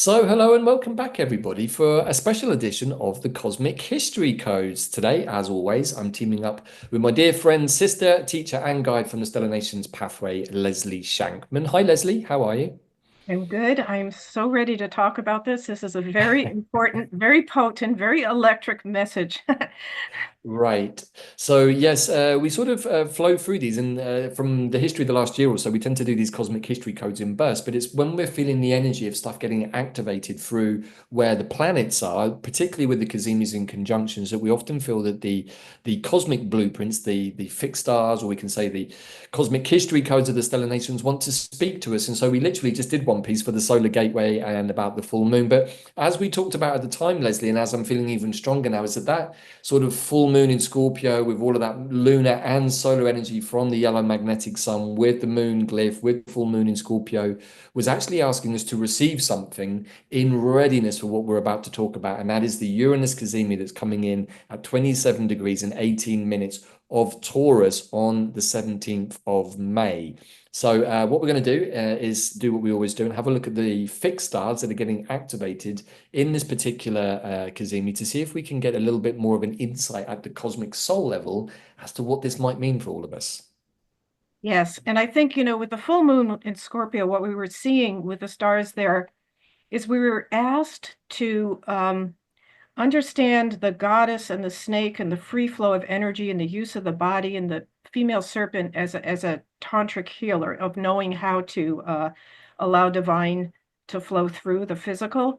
So, hello and welcome back, everybody, for a special edition of the Cosmic History Codes. Today, as always, I'm teaming up with my dear friend, sister, teacher, and guide from the Stellar Nations Pathway, Leslie Shankman. Hi, Leslie. How are you? I'm good. I'm so ready to talk about this. This is a very important, very potent, very electric message. Right. So yes, we sort of flow through these, and from the history of the last year or so, we tend to do these cosmic history codes in bursts. But it's when we're feeling the energy of stuff getting activated through where the planets are, particularly with the Cazimis and conjunctions, that we often feel that the cosmic blueprints, the fixed stars, or we can say the cosmic history codes of the stellar nations, want to speak to us. And so we literally just did one piece for the solar gateway and about the full moon. But as we talked about at the time, Leslie, and as I'm feeling even stronger now, is that sort of full moon in Scorpio with all of that lunar and solar energy from the yellow magnetic sun with the moon glyph, with full moon in Scorpio, was actually asking us to receive something in readiness for what we're about to talk about. And that is the Uranus Cazimi that's coming in at 27 degrees and 18 minutes of Taurus on the 17th of May. So what we're going to do is do what we always do and have a look at the fixed stars that are getting activated in this particular Cazimi to see if we can get a little bit more of an insight at the cosmic soul level as to what this might mean for all of us. Yes, and I think, with the full moon in Scorpio, what we were seeing with the stars there is we were asked to understand the goddess and the snake and the free flow of energy and the use of the body and the female serpent as a tantric healer of knowing how to allow divine to flow through the physical.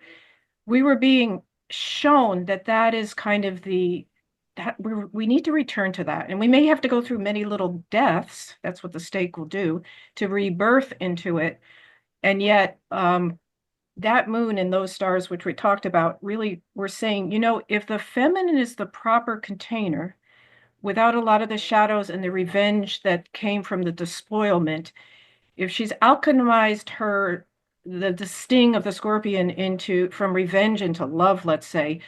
We were being shown that that is kind of the that we need to return to that, and we may have to go through many little deaths. That's what the stake will do to rebirth into it. And yet that moon and those stars which we talked about really were saying, if the feminine is the proper container without a lot of the shadows and the revenge that came from the despoilment, if she's alchemized the sting of the scorpion into from revenge into love, let's say,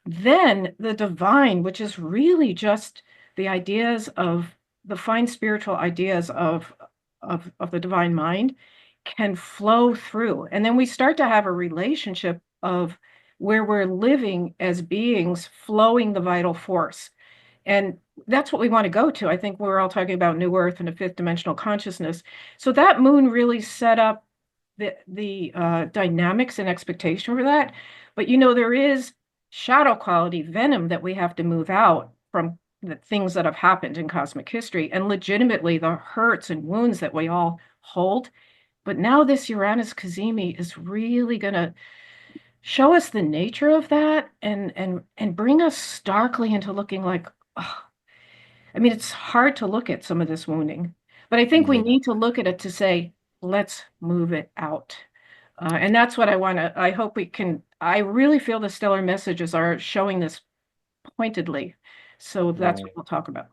then the divine, which is really just the ideas of the fine spiritual ideas of the divine mind, can flow through. And then we start to have a relationship of where we're living as beings flowing the vital force. And that's what we want to go to. I think we're all talking about New Earth and a fifth dimensional consciousness. So that moon really set up the dynamics and expectation for that. But there is shadow quality venom that we have to move out from the things that have happened in cosmic history and legitimately the hurts and wounds that we all hold. But now this Uranus Cazimi is really going to show us the nature of that and bring us starkly into looking like, oh, I mean, it's hard to look at some of this wounding, but I think we Yeah. need to look at it to say, let's move it out. And that's what I hope we can. I really feel the stellar messages are showing this pointedly. So that's what Right. we'll talk about.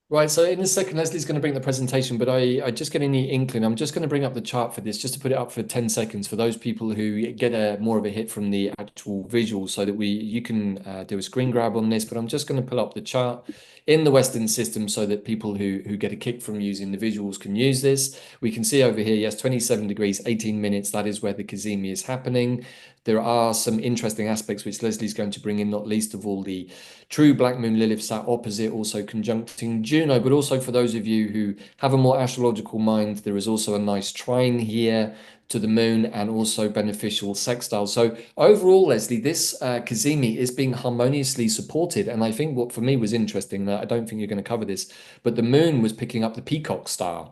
Right, so in a second, Leslie's going to bring the presentation, but I just get any inkling. I'm just going to bring up the chart for this, just to put it up for 10 seconds for those people who get a more of a hit from the actual visual so that you can do a screen grab on this. But I'm just going to pull up the chart in the Western system so that people who get a kick from using the visuals can use this. We can see over here, yes, 27 degrees, 18 minutes. That is where the Cazimi is happening. There are some interesting aspects which Leslie's going to bring in, not least of all the true Black Moon Lilith sat opposite, also conjuncting Juno. But also for those of you who have a more astrological mind, there is also a nice trine here to the moon and also beneficial sextiles. So overall, Leslie, this Cazimi is being harmoniously supported. And I think what for me was interesting, that I don't think you're going to cover this, but the moon was picking up the peacock star.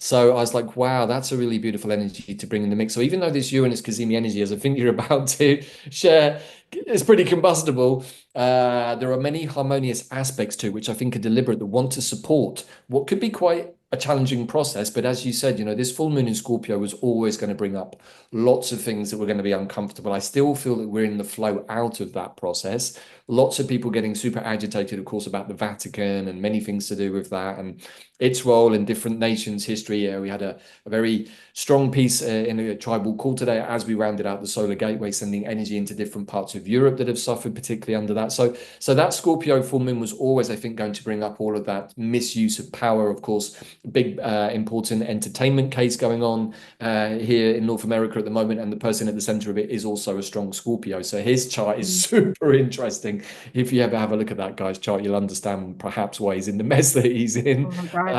So I was like, wow, that's a really beautiful energy to bring in the mix. So even though this Uranus Cazimi energy, as I think you're about to share, is pretty combustible, there are many harmonious aspects to it, which I think are deliberate that want to support what could be quite a challenging process. But as you said, this full moon in Scorpio was always going to bring up lots of things that were going to be uncomfortable. I still feel that we're in the flow out of that process. lots of people getting super agitated, of course, about the Vatican and many things to do with that and its role in different nations' history. We had a very strong piece in a tribal call today as we rounded out the solar gateway, sending energy into different parts of Europe that have suffered particularly under that. So that Scorpio full moon was always, I think, going to bring up all of that misuse of power. Of course, big important entertainment case going on here in North America at the moment, and the person at the center of it is also a strong Scorpio. So his chart is super interesting. If you ever have a look at that guy's chart, you'll understand perhaps why he's in the mess that he's in. Oh my God.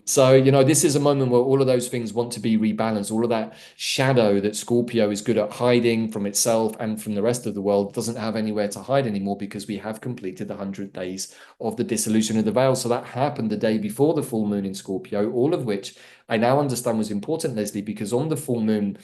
So, you know, this is a moment where all of those things want to be rebalanced. All of that shadow that Scorpio is good at hiding from itself and from the rest of the world doesn't have anywhere to hide anymore, because we have completed the 100 days of the dissolution of the veil. So that happened the day before the full moon in Scorpio, all of which I now understand was important, Leslie, because on the full moon,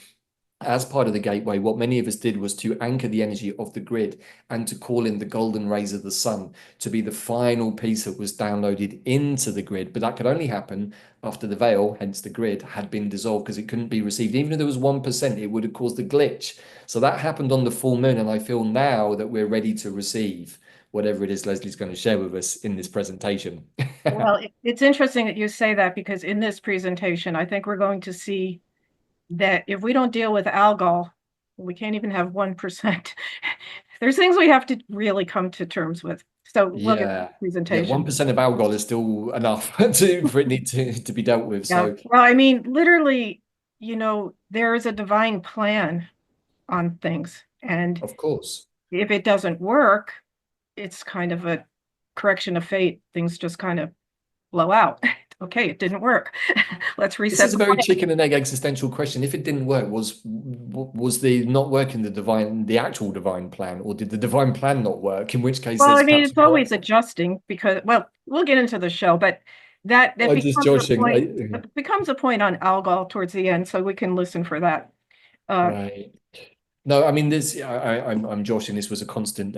as part of the gateway, what many of us did was to anchor the energy of the grid and to call in the golden rays of the sun to be the final piece that was downloaded into the grid. But that could only happen after the veil, hence the grid, had been dissolved, because it couldn't be received. Even if there was 1%, it would have caused a glitch. So that happened on the full moon. And I feel now that we're ready to receive whatever it is Leslie's going to share with us in this presentation. Well, it's interesting that you say that, because in this presentation, I think we're going to see that if we don't deal with Algol, we can't even have 1%. There's things we have to really come to terms with. So we'll get to the Yeah. Yeah, presentation. 1% of Algol is still enough for it need to be dealt with. Yeah. So Well, I mean, literally, there is a divine plan on things. And of course. if it doesn't work, it's kind of a correction of fate. Things just kind of blow out. Okay, it didn't work. Let's This reset is a the very plan. chicken and egg existential question. If it didn't work, was the not working the actual divine plan, or did the divine plan not work? In which case, Well, there's I mean, perhaps it's more. always adjusting because, well, we'll get into the show, but that I'm just becomes a joshing. point. It becomes a point on Algol towards the end, so we can listen for that. Uh, Right. No, I mean, I'm joshing. This was a constant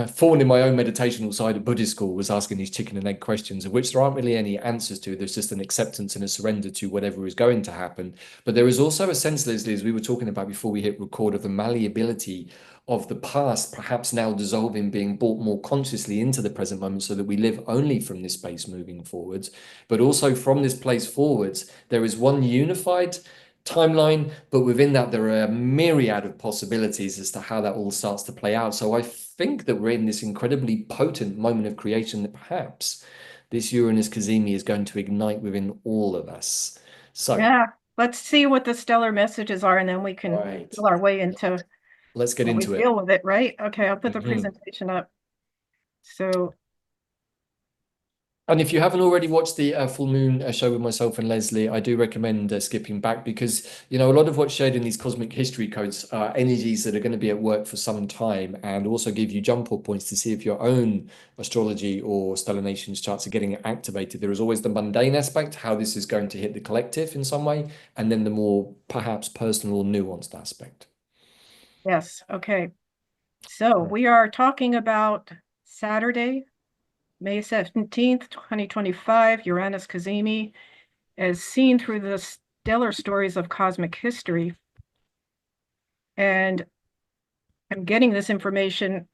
thorn in my own meditational side at Buddhist school, was asking these chicken and egg questions, of which there aren't really any answers to. There's just an acceptance and a surrender to whatever is going to happen. But there is also a sense, Leslie, as we were talking about before we hit record, of the malleability of the past, perhaps now dissolving, being brought more consciously into the present moment, so that we live only from this space moving forwards. But also from this place forwards, there is one unified timeline, but within that, there are a myriad of possibilities as to how that all starts to play out. So I think that we're in this incredibly potent moment of creation that perhaps this Uranus Cazimi is going to ignite within all of us. So, yeah, let's see what the stellar messages are, and then we can right, feel our way into let's get what we into it. feel with it, right? Okay, I'll put the Mhm. presentation up. So, And if you haven't already watched the full moon show with myself and Leslie, I do recommend skipping back, because, you know, a lot of what's shared in these cosmic history codes are energies that are going to be at work for some time, and also give you jump off points to see if your own astrology or stellar nations charts are getting activated. There is always the mundane aspect, how this is going to hit the collective in some way, and then the more perhaps personal or nuanced aspect. yes, okay. So Right. we are talking about Saturday, May 17th, 2025, Uranus Cazimi, as seen through the stellar stories of cosmic history. And I'm getting this information,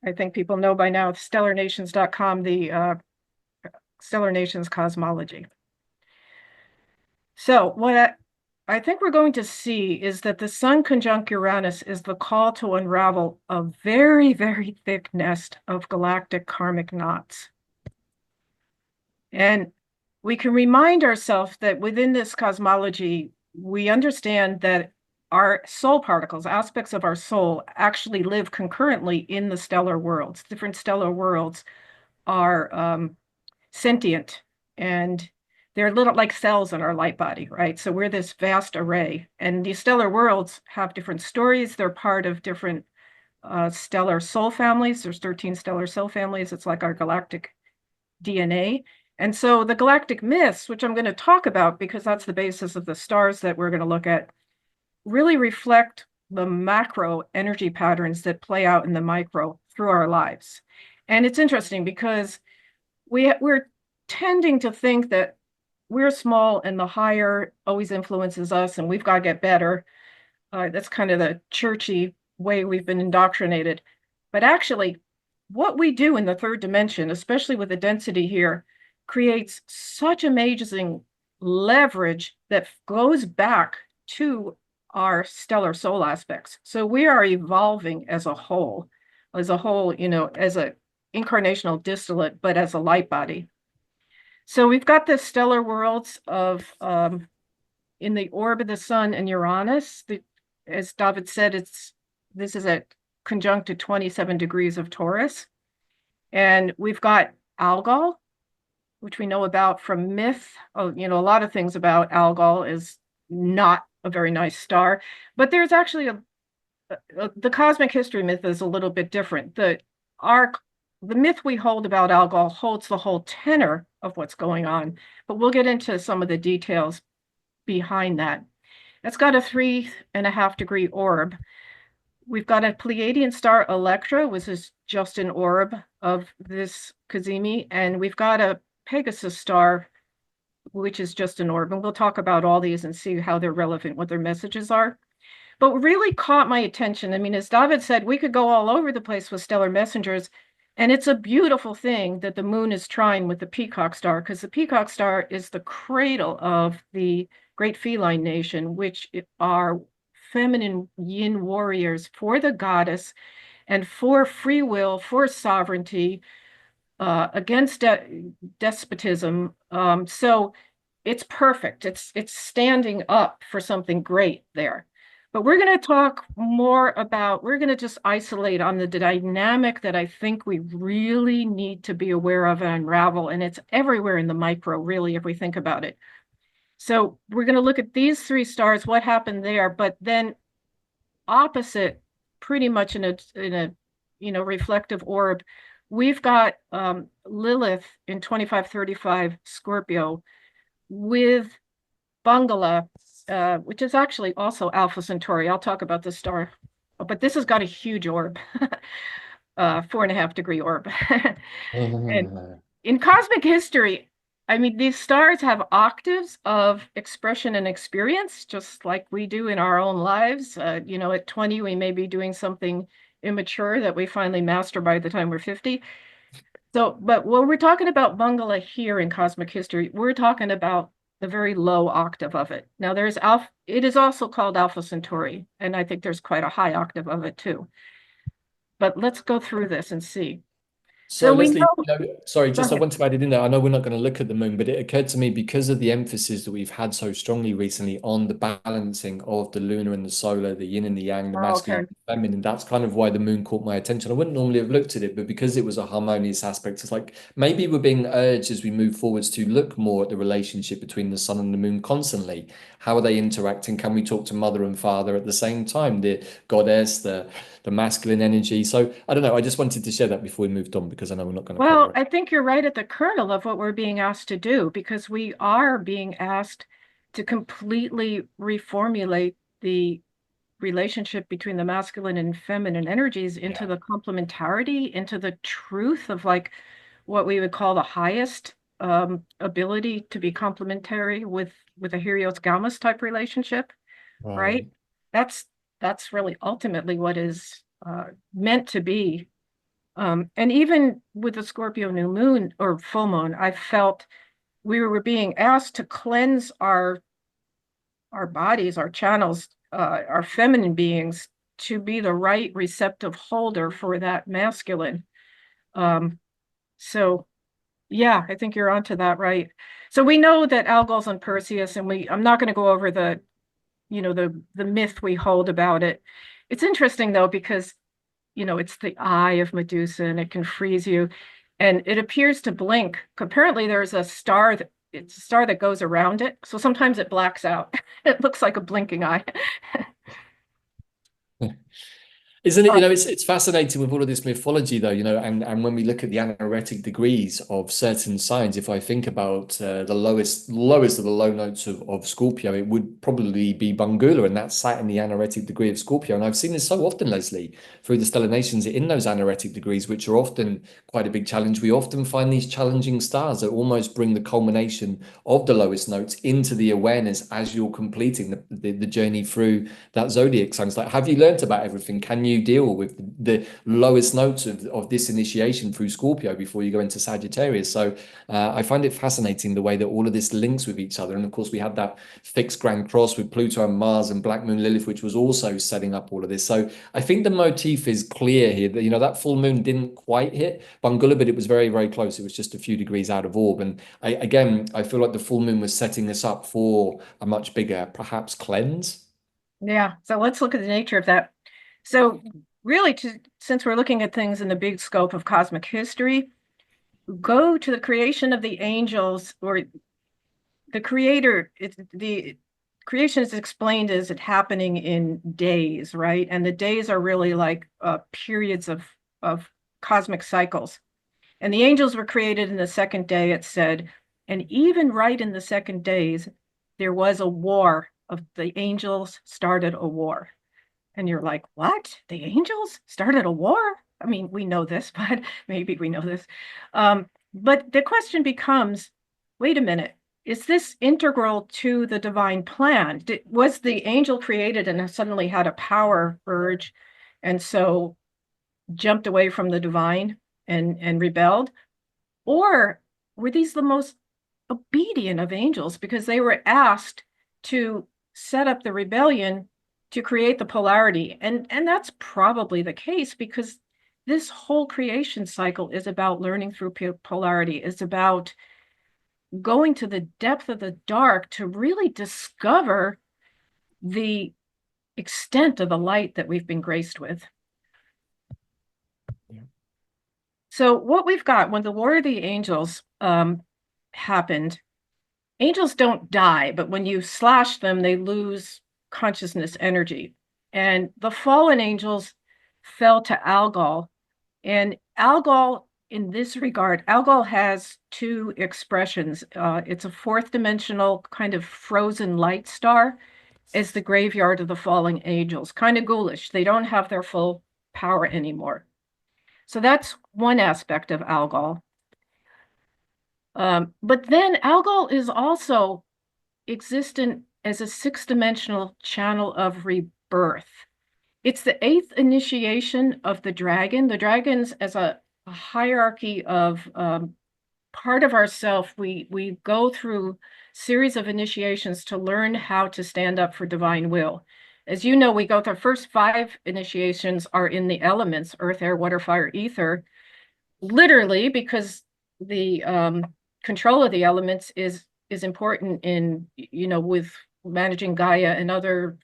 I think people know by now, stellarnations.com, the Stellar Nations cosmology. So what I think we're going to see is that the Sun conjunct Uranus is the call to unravel a very, very thick nest of galactic karmic knots. And we can remind ourselves that within this cosmology, we understand that our soul particles, aspects of our soul, actually live concurrently in the stellar worlds. Different stellar worlds are sentient, and they're little like cells in our light body, right? So we're this vast array, and these stellar worlds have different stories. They're part of different stellar soul families. There's 13 stellar soul families. It's like our galactic DNA. And so the galactic myths, which I'm going to talk about because that's the basis of the stars that we're going to look at, really reflect the macro energy patterns that play out in the micro through our lives. And it's interesting because we're tending to think that we're small and the higher always influences us and we've got to get better. That's kind of the churchy way we've been indoctrinated. But actually, what we do in the third dimension, especially with the density here, creates such amazing leverage that goes back to our stellar soul aspects. So we are evolving as a whole, as a incarnational distillate, but as a light body. So we've got the stellar worlds of in the orb of the sun and Uranus. As David said, this is at conjunct to 27 degrees of Taurus. And we've got Algol, which we know about from myth. Oh, a lot of things about Algol is not a very nice star, but there's actually the cosmic history myth is a little bit different. The myth we hold about Algol holds the whole tenor of what's going on, but we'll get into some of the details behind that. It's got a 3.5-degree orb. We've got a Pleiadian star, Electra, which is just an orb of this Cazimi, and we've got a Pegasus star, which is just an orb. And we'll talk about all these and see how they're relevant, what their messages are. But what really caught my attention, I mean, as David said, we could go all over the place with stellar messengers, and it's a beautiful thing that the moon is trine with the Peacock star, because the Peacock star is the cradle of the great feline nation, which are feminine yin warriors for the goddess and for free will, for sovereignty, against despotism. So it's perfect. It's standing up for something great there. But we're going to talk more about, we're going to just isolate on the dynamic that I think we really need to be aware of and unravel. And it's everywhere in the micro, really, if we think about it. So we're going to look at these three stars, what happened there, but then opposite, pretty much in a reflective orb, we've got Lilith in 2535 Scorpio with Bungula, which is actually also Alpha Centauri. I'll talk about this star, but this has got a huge orb, 4.5-degree orb. And in cosmic history, I mean, these stars have octaves of expression and experience, just like we do in our own lives. At 20, we may be doing something immature that we finally master by the time we're 50. So, but when we're talking about Bungala here in cosmic history, we're talking about the very low octave of it. Now there's Alpha, it is also called Alpha Centauri, and I think there's quite a high octave of it too. But let's go through this and see. So So we Leslie, know, sorry, go just I ahead. want to add it in there. I know we're not going to look at the moon, but it occurred to me because of the emphasis that we've had so strongly recently on the balancing of the lunar and the solar, the yin and the yang, the Oh, masculine okay. and the feminine. That's kind of why the moon caught my attention. I wouldn't normally have looked at it, but because it was a harmonious aspect, it's like maybe we're being urged as we move forwards to look more at the relationship between the sun and the moon constantly. How are they interacting? Can we talk to mother and father at the same time? The goddess, the masculine energy. So I don't know. I just wanted to share that before we moved on because I know we're not going to cover Well, it. I think you're right at the kernel of what we're being asked to do, because we are being asked to completely reformulate the relationship between the masculine and feminine energies into Yeah. the complementarity, into the truth of like what we would call the highest ability to be complementary with a Helios Gauss type relationship, right? Right. That's that's really ultimately what is meant to be. And even with the Scorpio new moon or full moon, I felt we were being asked to cleanse our bodies, our channels, our feminine beings to be the right receptive holder for that masculine. So yeah, I think you're onto that, right? So we know that Algol's on Perseus, and I'm not going to go over the myth we hold about it. It's interesting though, because it's the eye of Medusa and it can freeze you. And it appears to blink. Apparently there's it's a star that goes around it. So sometimes it blacks out. It looks like a blinking eye. Isn't it, Uh, it's fascinating with all of this mythology though, and when we look at the anaretic degrees of certain signs, if I think about the lowest of the low notes of Scorpio, it would probably be Bungula, and that's sat in the anaretic degree of Scorpio. And I've seen this so often, Leslie, through the stellar nations in those anaretic degrees, which are often quite a big challenge. We often find these challenging stars that almost bring the culmination of the lowest notes into the awareness as you're completing the journey through that zodiac sign. It's like, have you learnt about everything? Can you New Deal with the lowest notes of this initiation through Scorpio before you go into Sagittarius. So I find it fascinating the way that all of this links with each other. And of course, we had that fixed Grand Cross with Pluto and Mars and Black Moon Lilith, which was also setting up all of this. So I think the motif is clear here that, that full moon didn't quite hit Bungula, but it was very, very close. It was just a few degrees out of orb. And I feel like the full moon was setting us up for a much bigger, perhaps, cleanse. Yeah. So let's look at the nature of that. So really, since we're looking at things in the big scope of cosmic history, go to the creation of the angels, or the creator. The creation is explained as it happening in days, right? And the days are really like periods of cosmic cycles. And the angels were created in the second day, it said. And even right in the second days, there was a war of the angels started a war. And you're like, what? The angels started a war? I mean, we know this, but maybe we know this. But the question becomes, wait a minute, is this integral to the divine plan? Was the angel created and suddenly had a power urge and so jumped away from the divine and rebelled? Or were these the most obedient of angels because they were asked to set up the rebellion to create the polarity? And that's probably the case, because this whole creation cycle is about learning through polarity. It's about going to the depth of the dark to really discover the extent of the light that we've been graced with. Yeah. So what we've got when the War of the Angels happened, angels don't die, but when you slash them, they lose consciousness energy. And the fallen angels fell to Algol. And Algol, in this regard, Algol has two expressions. It's a fourth dimensional kind of frozen light star. It's the graveyard of the fallen angels, kind of ghoulish. They don't have their full power anymore. So that's one aspect of Algol. But then Algol is also existent as a six-dimensional channel of rebirth. It's the eighth initiation of the dragon. The dragons as a hierarchy of part of ourself. We go through series of initiations to learn how to stand up for divine will. As you know, we go through the first 5 initiations are in the elements, earth, air, water, fire, ether, literally, because the control of the elements is important in, with managing Gaia and other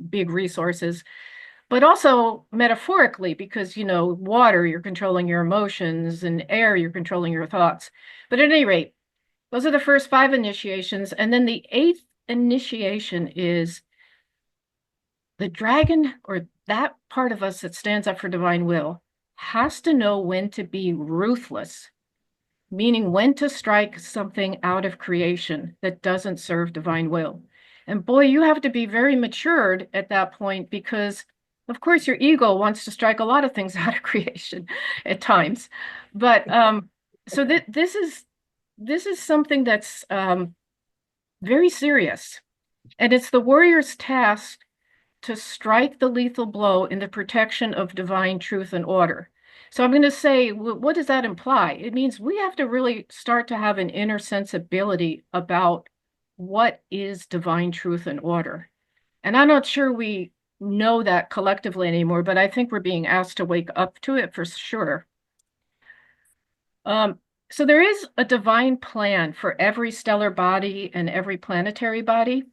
big resources, but also metaphorically, because, water, you're controlling your emotions, and air, you're controlling your thoughts. But at any rate, those are the first 5 initiations. And then the 8th initiation is the dragon, or that part of us that stands up for divine will, has to know when to be ruthless, meaning when to strike something out of creation that doesn't serve divine will. And boy, you have to be very matured at that point, because of course your ego wants to strike a lot of things out of creation at times. But so this is something that's very serious. And it's the warrior's task to strike the lethal blow in the protection of divine truth and order. So I'm going to say, what does that imply? It means we have to really start to have an inner sensibility about what is divine truth and order. And I'm not sure we know that collectively anymore, but I think we're being asked to wake up to it for sure. So there is a divine plan for every stellar body and every planetary body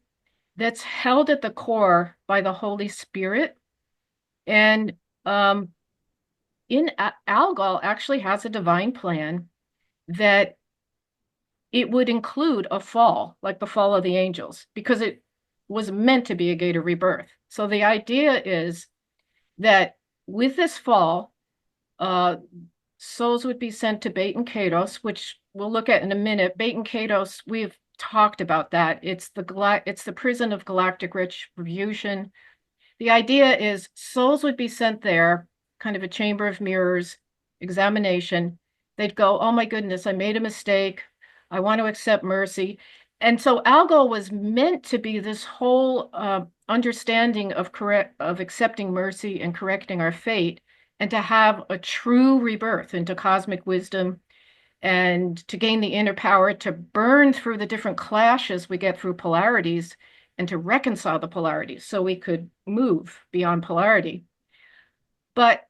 that's held at the core by the Holy Spirit. And Algol actually has a divine plan that it would include a fall, like the fall of the angels, because it was meant to be a gate of rebirth. So the idea is that with this fall, souls would be sent to Bait and Kados, which we'll look at in a minute. Bait and Kados, we've talked about that. It's the prison of galactic retribution. The idea is souls would be sent there, kind of a chamber of mirrors, examination. They'd go, oh my goodness, I made a mistake. I want to accept mercy. And so Algol was meant to be this whole understanding of accepting mercy and correcting our fate, and to have a true rebirth into cosmic wisdom, and to gain the inner power to burn through the different clashes we get through polarities, and to reconcile the polarities so we could move beyond polarity. But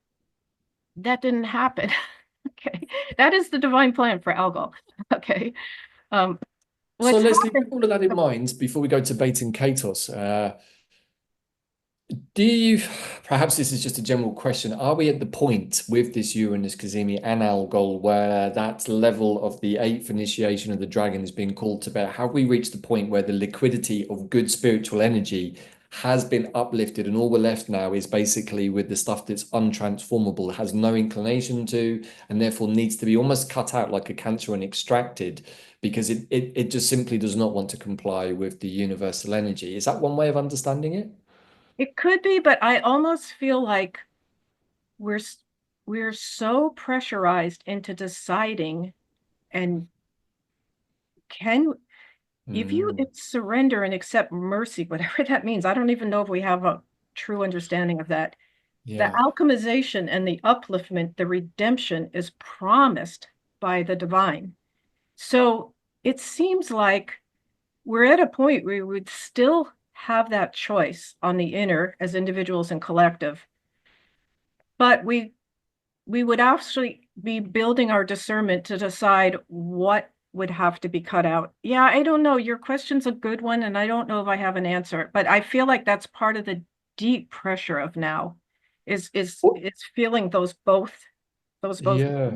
that didn't happen. Okay, that is the divine plan for Algol. Okay, um, So, what's Leslie, with happened? all of that in mind, before we go to Bait and Katos, do you, perhaps this is just a general question, are we at the point with this Uranus Cazimi and Algol where that level of the eighth initiation of the dragon is being called to bear? Have we reached the point where the liquidity of good spiritual energy has been uplifted, and all we're left now is basically with the stuff that's untransformable, has no inclination to, and therefore needs to be almost cut out like a cancer and extracted because it just simply does not want to comply with the universal energy? Is that one way of understanding it? It could be, but I almost feel like we're we're so pressurized into deciding, and can if you Mm, surrender and accept mercy, whatever that means. I don't even know if we have a true understanding of that. The yeah. alchemization and the upliftment, the redemption is promised by the divine. So it seems like we're at a point where we would still have that choice on the inner as individuals and collective, but we would actually be building our discernment to decide what would have to be cut out. Yeah, I don't know. Your question's a good one, and I don't know if I have an answer, but I feel like that's part of the deep pressure of now, is feeling those both Yeah.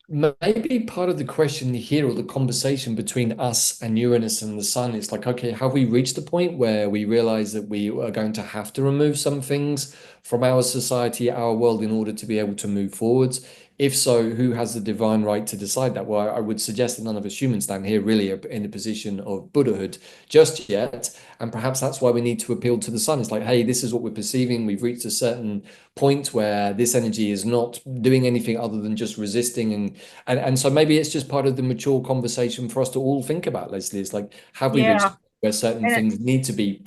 Maybe part of the question here, or the conversation between us and Uranus and the Sun, is like, okay, have we reached the point where we realize that we are going to have to remove some things from our society, our world, in order to be able to move forwards? If so, who has the divine right to decide that? Well, I would suggest that none of us humans stand here really in a position of Buddhahood just yet. And perhaps that's why we need to appeal to the Sun. It's like, hey, this is what we're perceiving. We've reached a certain point where this energy is not doing anything other than just resisting, and so maybe it's just part of the mature conversation for us to all think about, Leslie. It's like, have we reached Yeah. where certain And things need to be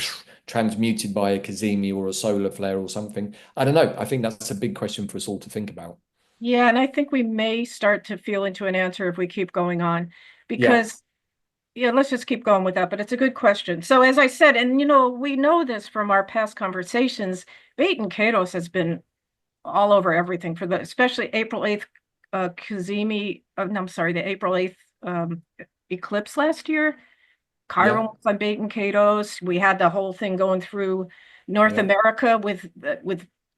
transmuted by a Cazimi or a solar flare or something? I don't know. I think that's a big question for us all to think about. yeah, and I think we may start to feel into an answer if we keep going on, Yeah. because yeah, let's just keep going with that. But it's a good question. So as I said, and we know this from our past conversations, Bait and Katos has been all over everything for especially April 8th, Kazemi, no, I'm sorry, the April 8th eclipse last year. Chiron Yeah. was on Bait and Katos. We had the whole thing going through North Yeah. America with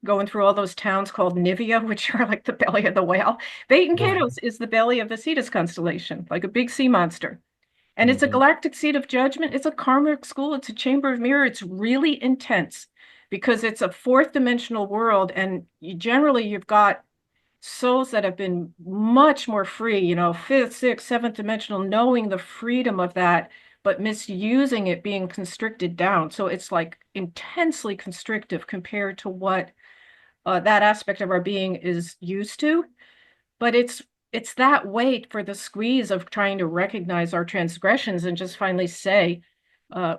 going through all those towns called Nivea, which are like the belly of the whale. Bait and Yeah. Katos is the belly of the Cetus constellation, like a big sea monster. And it's a Hmm. galactic seat of judgment. It's a karmic school. It's a chamber of mirror. It's really intense because it's a fourth dimensional world. And generally, you've got souls that have been much more free, fifth, sixth, seventh dimensional, knowing the freedom of that, but misusing it, being constricted down. So it's like intensely constrictive compared to what that aspect of our being is used to. But it's that weight for the squeeze of trying to recognize our transgressions and just finally say, I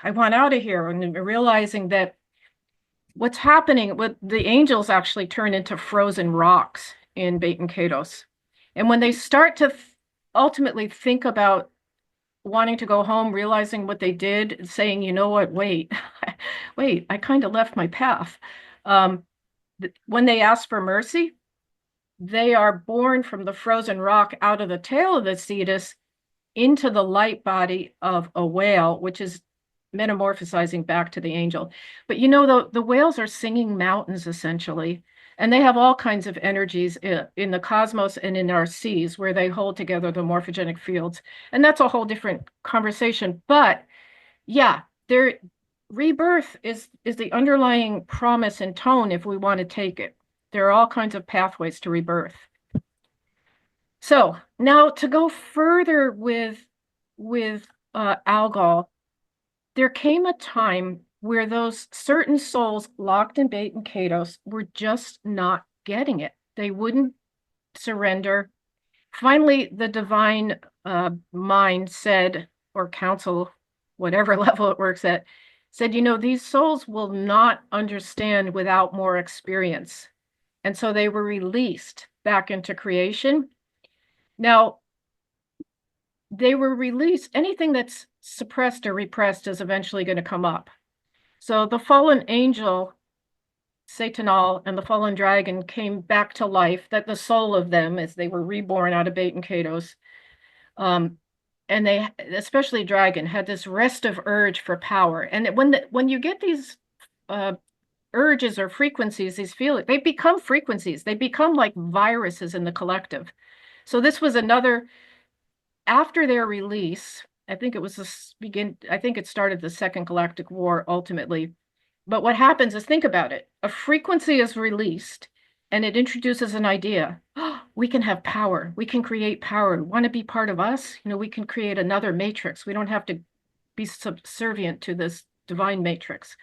want out of here, and realizing that what's happening, what the angels actually turn into frozen rocks in Bait and Katos. And when they start to ultimately think about wanting to go home, realizing what they did, saying, you know what, wait, wait, I kind of left my path. Um, when they ask for mercy, they are born from the frozen rock out of the tail of the cetus into the light body of a whale, which is metamorphosizing back to the angel. But the whales are singing mountains essentially, and they have all kinds of energies in the cosmos and in our seas where they hold together the morphogenic fields. And that's a whole different conversation. But yeah, their rebirth is the underlying promise and tone if we want to take it. There are all kinds of pathways to rebirth. So now to go further with Algol, there came a time where those certain souls locked in Bait and Katos were just not getting it. They wouldn't surrender. Finally, the divine mind said, or council, whatever level it works at, said, these souls will not understand without more experience. And so they were released back into creation. Now, they were released. Anything that's suppressed or repressed is eventually going to come up. So the fallen angel, Satanal, and the fallen dragon came back to life, that the soul of them, as they were reborn out of Bait and Kados, and they, especially dragon, had this restive urge for power. And when you get these urges or frequencies, these feelings, they become frequencies. They become like viruses in the collective. So this was another, after their release, I think it started the Second Galactic War ultimately. But what happens is, think about it. A frequency is released and it introduces an idea. Oh, we can have power. We can create power. Want to be part of us? We can create another matrix. We don't have to be subservient to this divine matrix.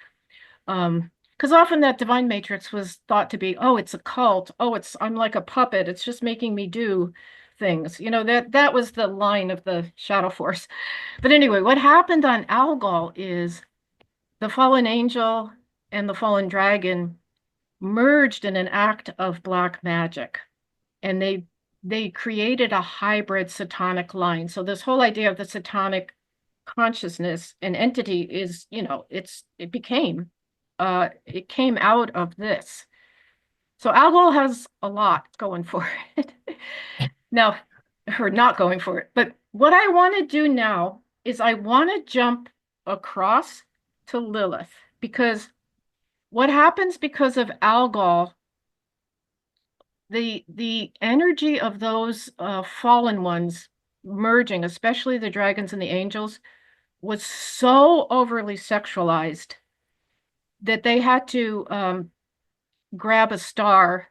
Because often that divine matrix was thought to be, oh, it's a cult. Oh, I'm like a puppet. It's just making me do things. That was the line of the shadow force. But anyway, what happened on Algol is the fallen angel and the fallen dragon merged in an act of black magic, and they created a hybrid satanic line. So this whole idea of the satanic consciousness and entity is, it came out of this. So Algol has a lot going for it. Now, or not going for it. But what I want to do now is I want to jump across to Lilith, because what happens because of Algol, the energy of those fallen ones merging, especially the dragons and the angels, was so overly sexualized that they had to grab a star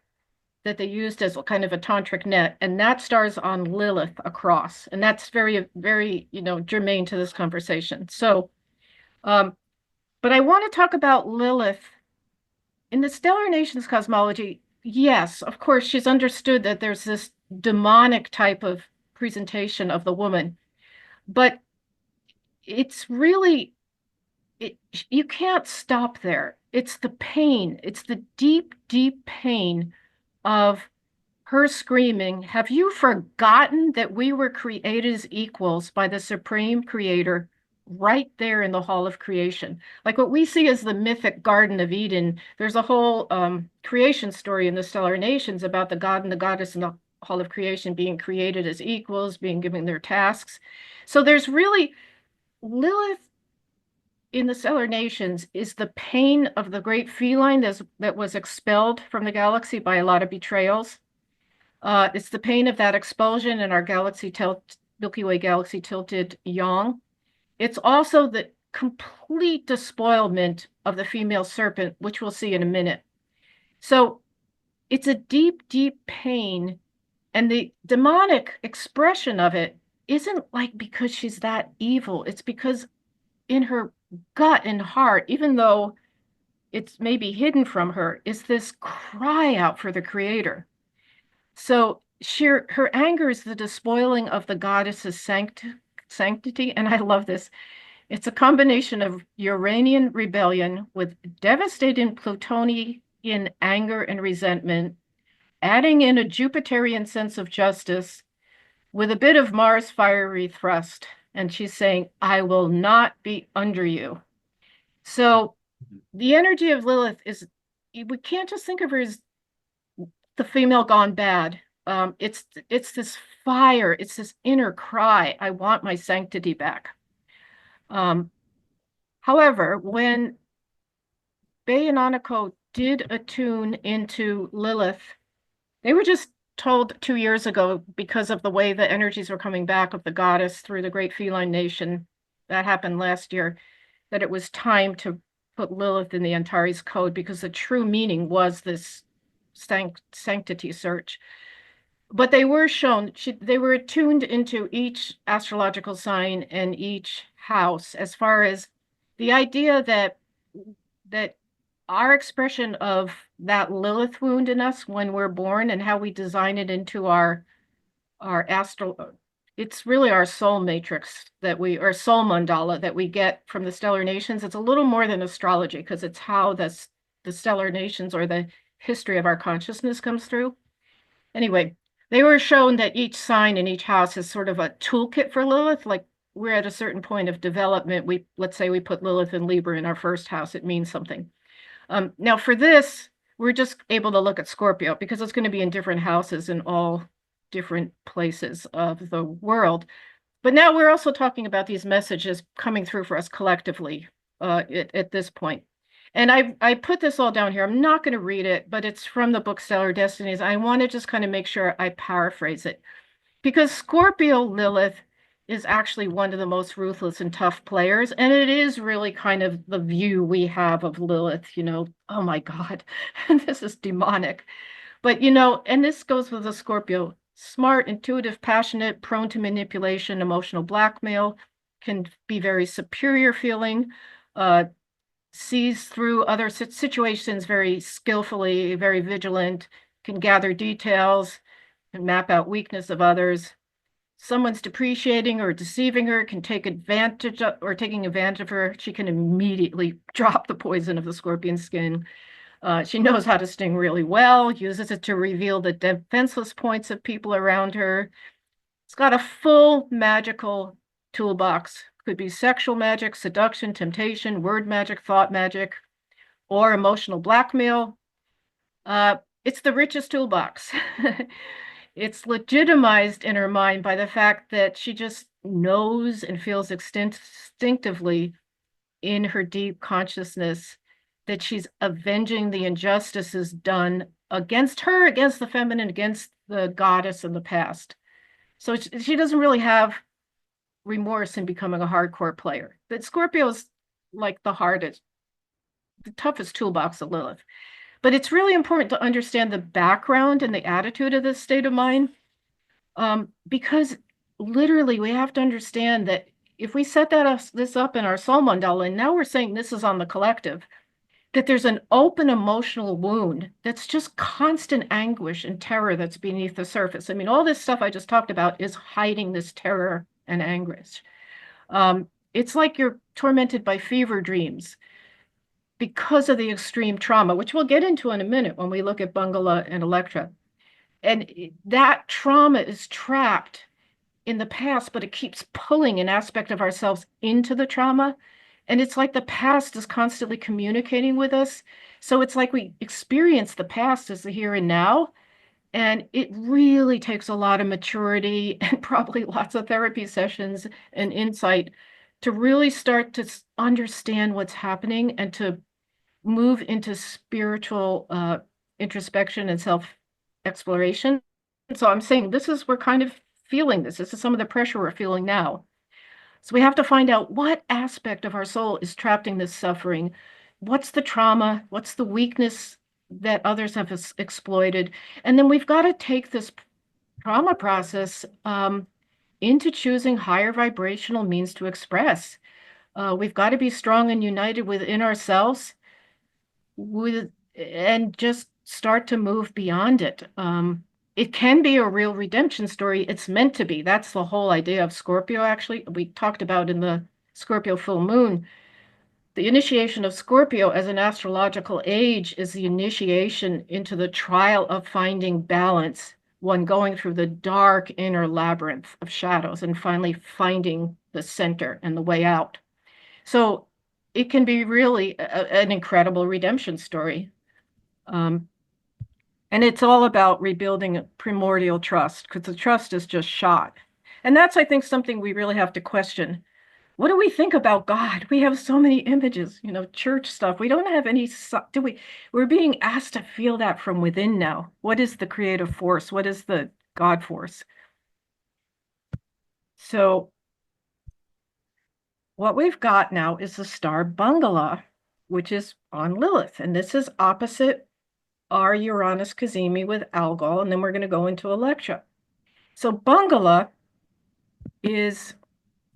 that they used as kind of a tantric net, and that star's on Lilith across, and that's very, very, germane to this conversation. So, but I want to talk about Lilith in the Stellar Nations cosmology. Yes, of course, she's understood that there's this demonic type of presentation of the woman, but it's really, you can't stop there. It's the pain, it's the deep, deep pain of her screaming, have you forgotten that we were created as equals by the Supreme Creator right there in the Hall of Creation? Like what we see as the mythic Garden of Eden, there's a whole creation story in the Stellar Nations about the god and the goddess in the Hall of Creation being created as equals, being given their tasks. So there's really, Lilith in the Stellar Nations is the pain of the great feline that was expelled from the galaxy by a lot of betrayals. It's the pain of that expulsion in our Milky Way galaxy tilted yang. It's also the complete despoilment of the female serpent, which we'll see in a minute. So it's a deep, deep pain. And the demonic expression of it isn't like because she's that evil. It's because in her gut and heart, even though it's maybe hidden from her, is this cry out for the Creator. So her anger is the despoiling of the goddess's sanctity. And I love this. It's a combination of Uranian rebellion with devastating Plutonian anger and resentment, adding in a Jupiterian sense of justice with a bit of Mars fiery thrust. And she's saying, I will not be under you. So the energy of Lilith is, we can't just think of her as the female gone bad. It's this fire, it's this inner cry, I want my sanctity back. However, when Bay and Aniko did attune into Lilith, they were just told 2 years ago, because of the way the energies were coming back of the goddess through the great feline nation, that happened last year, that it was time to put Lilith in the Antares code, because the true meaning was this sanctity search. But they were shown, they were attuned into each astrological sign and each house, as far as the idea that our expression of that Lilith wound in us when we're born and how we design it into our astral it's really our soul matrix our soul mandala that we get from the stellar nations. It's a little more than astrology because it's how the stellar nations or the history of our consciousness comes through. Anyway, they were shown that each sign in each house is sort of a toolkit for Lilith. Like we're at a certain point of development. Let's say we put Lilith and Libra in our first house, it means something. Now for this, we're just able to look at Scorpio because it's going to be in different houses in all different places of the world. But now we're also talking about these messages coming through for us collectively at this point. And I put this all down here. I'm not going to read it, but it's from the book Stellar Destinies. I want to just kind of make sure I paraphrase it because Scorpio Lilith is actually one of the most ruthless and tough players. And it is really kind of the view we have of Lilith, oh my God, this is demonic. But, and this goes with the Scorpio, smart, intuitive, passionate, prone to manipulation, emotional blackmail, can be very superior feeling, sees through other situations very skillfully, very vigilant, can gather details, can map out weakness of others. Someone's depreciating or deceiving her, can take advantage of, or taking advantage of her, she can immediately drop the poison of the scorpion skin. She knows how to sting really well, uses it to reveal the defenseless points of people around her. It's got a full magical toolbox. Could be sexual magic, seduction, temptation, word magic, thought magic, or emotional blackmail. It's the richest toolbox. It's legitimized in her mind by the fact that she just knows and feels instinctively in her deep consciousness that she's avenging the injustices done against her, against the feminine, against the goddess in the past. So she doesn't really have remorse in becoming a hardcore player. But Scorpio's like the hardest, the toughest toolbox of Lilith. But it's really important to understand the background and the attitude of this state of mind, because literally we have to understand that if we set this up in our soul mandala, and now we're saying this is on the collective, that there's an open emotional wound that's just constant anguish and terror that's beneath the surface. I mean, all this stuff I just talked about is hiding this terror and anguish. It's like you're tormented by fever dreams because of the extreme trauma, which we'll get into in a minute when we look at Bungula and Electra. And that trauma is trapped in the past, but it keeps pulling an aspect of ourselves into the trauma. And it's like the past is constantly communicating with us. So it's like we experience the past as the here and now. And it really takes a lot of maturity and probably lots of therapy sessions and insight to really start to understand what's happening and to move into spiritual introspection and self-exploration. So I'm saying we're kind of feeling this. This is some of the pressure we're feeling now. So we have to find out what aspect of our soul is trapped in this suffering. What's the trauma? What's the weakness that others have exploited? And then we've got to take this trauma process into choosing higher vibrational means to express. We've got to be strong and united within ourselves and just start to move beyond it. It can be a real redemption story. It's meant to be. That's the whole idea of Scorpio, actually. We talked about in the Scorpio full moon. The initiation of Scorpio as an astrological age is the initiation into the trial of finding balance, one going through the dark inner labyrinth of shadows and finally finding the center and the way out. So it can be really an incredible redemption story. And it's all about rebuilding primordial trust because the trust is just shot. And that's, I think, something we really have to question. What do we think about God? We have so many images, church stuff. We don't have any, do we? We're being asked to feel that from within now. What is the creative force? What is the God force? So what we've got now is the star Bungala, which is on Lilith. And this is opposite our Uranus Cazimi with Algol, and then we're going to go into Electra. So Bungala is,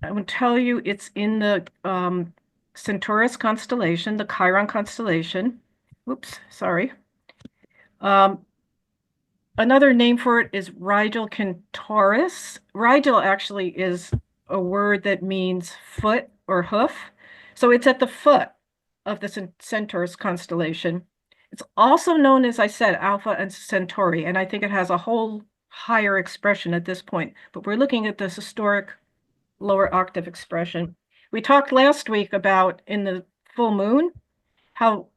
I would tell you, it's in the Centaurus constellation, the Chiron constellation. Oops, sorry. another name for it is Rigel Taurus. Rigel actually is a word that means foot or hoof. So it's at the foot of the Centaurus constellation. It's also known, as I said, Alpha and Centauri, and I think it has a whole higher expression at this point. But we're looking at this historic lower octave expression. We talked last week about in the full moon how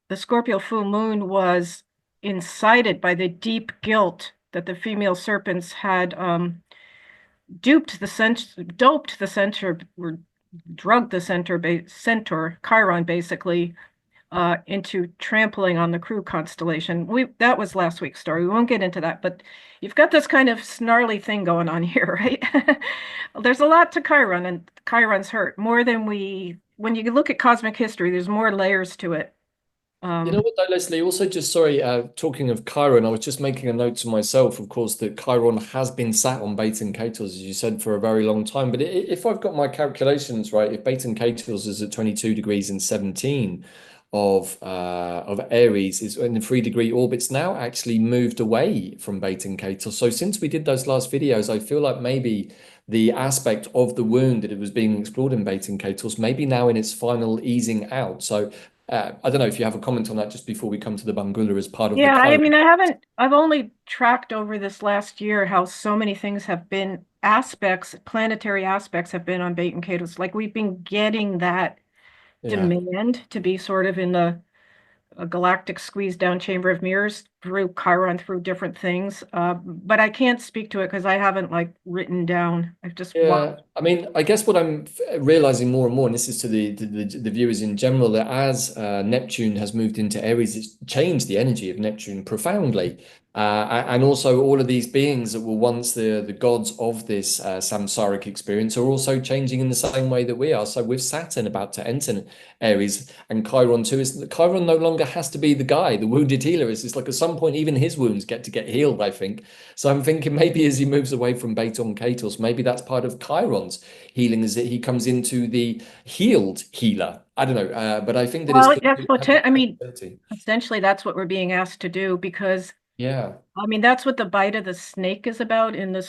the Scorpio full moon was incited by the deep guilt that the female serpents had doped the center, or drugged the centaur, Chiron, basically, into trampling on the crew constellation. That was last week's story. We won't get into that, but you've got this kind of snarly thing going on here, right? There's a lot to Chiron, and Chiron's hurt more than when you look at cosmic history, there's more layers to it. You know what, though, Leslie? Also, just sorry, talking of Chiron, I was just making a note to myself, of course, that Chiron has been sat on Beta Catus, as you said, for a very long time. But if I've got my calculations right, if Beta Catus is at 22 degrees and 17 of Aries, is in the 3-degree orbits now, actually moved away from Beta Catus. So since we did those last videos, I feel like maybe the aspect of the wound that it was being explored in Beta Catus, maybe now in its final easing out. So I don't know if you have a comment on that just before we come to the Bungula as part of the Yeah, I Chiron. mean, I've only tracked over this last year how so many things have been planetary aspects have been on Bait and Catus. Like we've been getting that Yeah. demand to be sort of in the a galactic squeeze down chamber of mirrors through Chiron, through different things. But I can't speak to it because I haven't like written down. I've just Yeah, watched. I mean, I guess what I'm realizing more and more, and this is to the viewers in general, that as Neptune has moved into Aries, it's changed the energy of Neptune profoundly, and also all of these beings that were once the gods of this samsaric experience are also changing in the same way that we are. So with Saturn about to enter Aries and Chiron too, is Chiron no longer has to be the guy, the wounded healer. It's like at some point even his wounds get healed, I think. So I'm thinking maybe as he moves away from Beton Katos, maybe that's part of Chiron's healing, is that he comes into the healed healer. I don't know, but I think that it's Well, going that's to what have the I mean. possibility. Essentially, that's what we're being asked to do because Yeah, I mean that's what the bite of the snake is about in the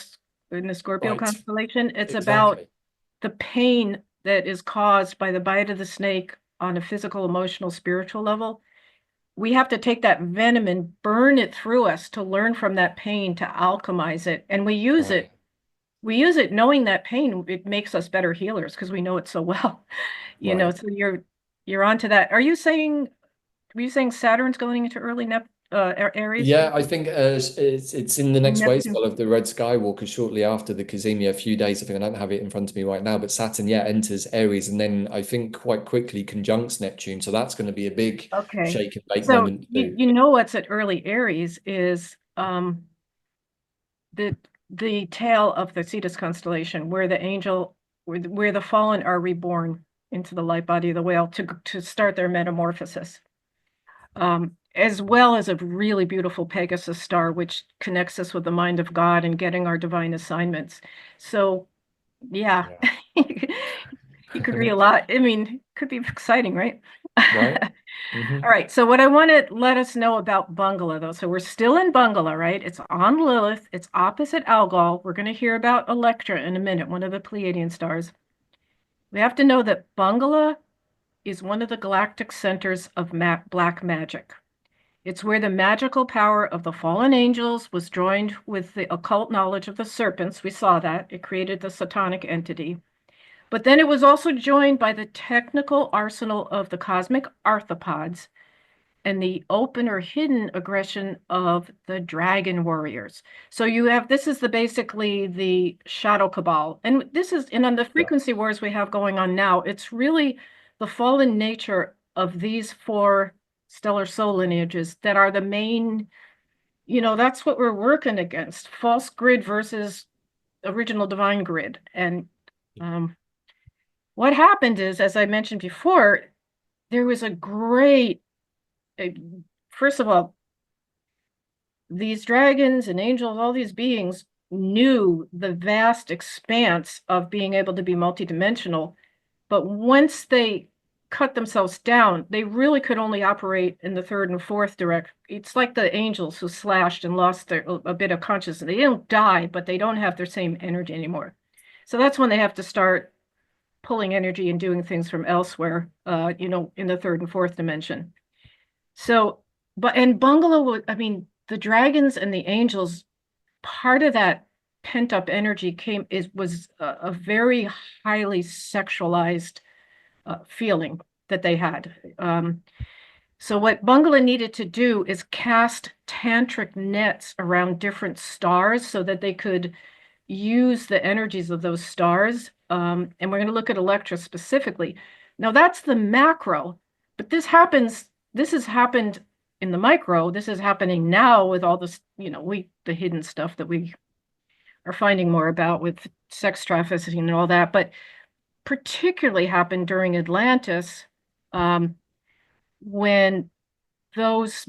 Scorpio right. constellation. It's about Exactly. the pain that is caused by the bite of the snake on a physical, emotional, spiritual level. We have to take that venom and burn it through us to learn from that pain to alchemize it. And Right. we use it knowing that pain, it makes us better healers because we know it so well. Right. So you're onto that. Were you saying Saturn's going into early Aries? Yeah, I think it's in the next wave Neptune. spell of the Red Skywalker shortly after the Cazimi, a few days. I think I don't have it in front of me right now, but Saturn, yeah, enters Aries and then I think quite quickly conjuncts Neptune. So that's going to be a big Okay. shake and bake So moment too. you know what's at early Aries is the the tale of the Cetus constellation, where where the fallen are reborn into the light body of the whale to start their metamorphosis, as well as a really beautiful Pegasus star, which connects us with the mind of God and getting our divine assignments. So, yeah, Yeah. you could read a lot. I mean, could be exciting, right? Right. All right, so what I want to let us know about Bungula, though, so we're still in Bungala, right? It's on Lilith, it's opposite Algol. We're going to hear about Electra in a minute, one of the Pleiadian stars. We have to know that Bungala is one of the galactic centers of black magic. It's where the magical power of the fallen angels was joined with the occult knowledge of the serpents. We saw that. It created the satanic entity. But then it was also joined by the technical arsenal of the cosmic arthropods and the open or hidden aggression of the dragon warriors. So you have this is the basically the shadow cabal. And this is and on the Yeah. frequency wars we have going on now, it's really the fallen nature of these four stellar soul lineages that are the main, that's what we're working against. False grid versus original divine grid. And um, what happened is, as I mentioned before, there was a great, uh, first of all, these dragons and angels, all these beings knew the vast expanse of being able to be multidimensional. But once they cut themselves down. They really could only operate in the third and fourth direct. It's like the angels who slashed and lost a bit of consciousness. They don't die, but they don't have their same energy anymore. So that's when they have to start pulling energy and doing things from elsewhere, in the third and fourth dimension. So, and Bungalow, I mean, the dragons and the angels, part of that pent up energy was a very highly sexualized feeling that they had. So what Bungala needed to do is cast tantric nets around different stars so that they could use the energies of those stars. And we're going to look at Electra specifically. Now that's the macro, but this has happened in the micro. This is happening now with all this, the hidden stuff that we are finding more about with sex trafficking and all that. But particularly happened during Atlantis, when those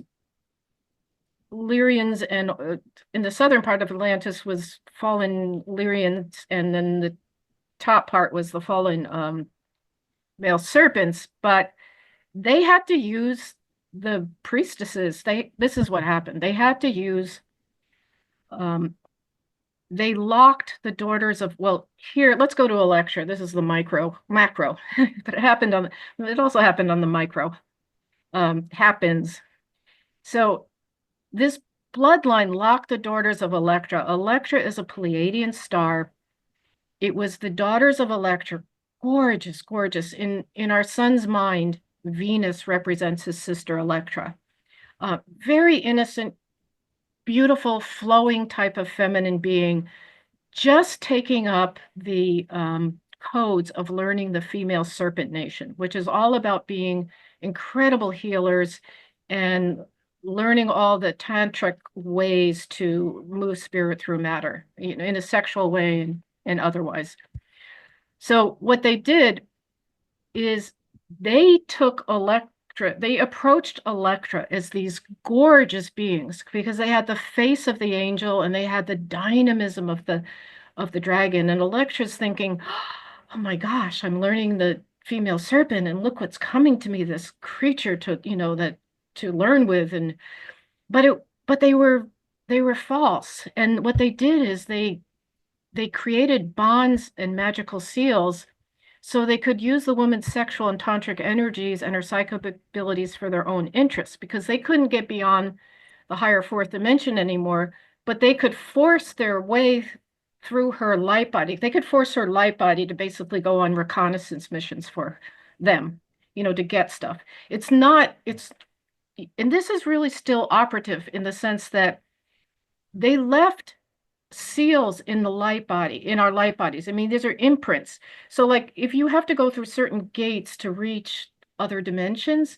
Lyrians and in the southern part of Atlantis was fallen Lyrians, and then the top part was the fallen male serpents. But they had to use the priestesses. This is what happened. They had to use they locked the daughters of, well, here, let's go to Electra. This is the macro, but it also happened on the micro, happens. So this bloodline locked the daughters of Electra. Electra is a Pleiadian star. It was the daughters of Electra, gorgeous, gorgeous. In our sun's mind, Venus represents his sister Electra. Very innocent, beautiful, flowing type of feminine being, just taking up the codes of learning the female serpent nation, which is all about being incredible healers and learning all the tantric ways to move spirit through matter, in a sexual way and otherwise. So what they did is they took they approached Electra as these gorgeous beings because they had the face of the angel and they had the dynamism of the dragon. And Electra's thinking, oh my gosh, I'm learning the female serpent, and look what's coming to me, this creature to learn with. And but they were false. And what they did is they created bonds and magical seals so they could use the woman's sexual and tantric energies and her psychic abilities for their own interests, because they couldn't get beyond the higher fourth dimension anymore, but they could force their way through her light body. They could force her light body to basically go on reconnaissance missions for them, to get stuff. And this is really still operative in the sense that they left seals in our light bodies. I mean, these are imprints. So like if you have to go through certain gates to reach other dimensions,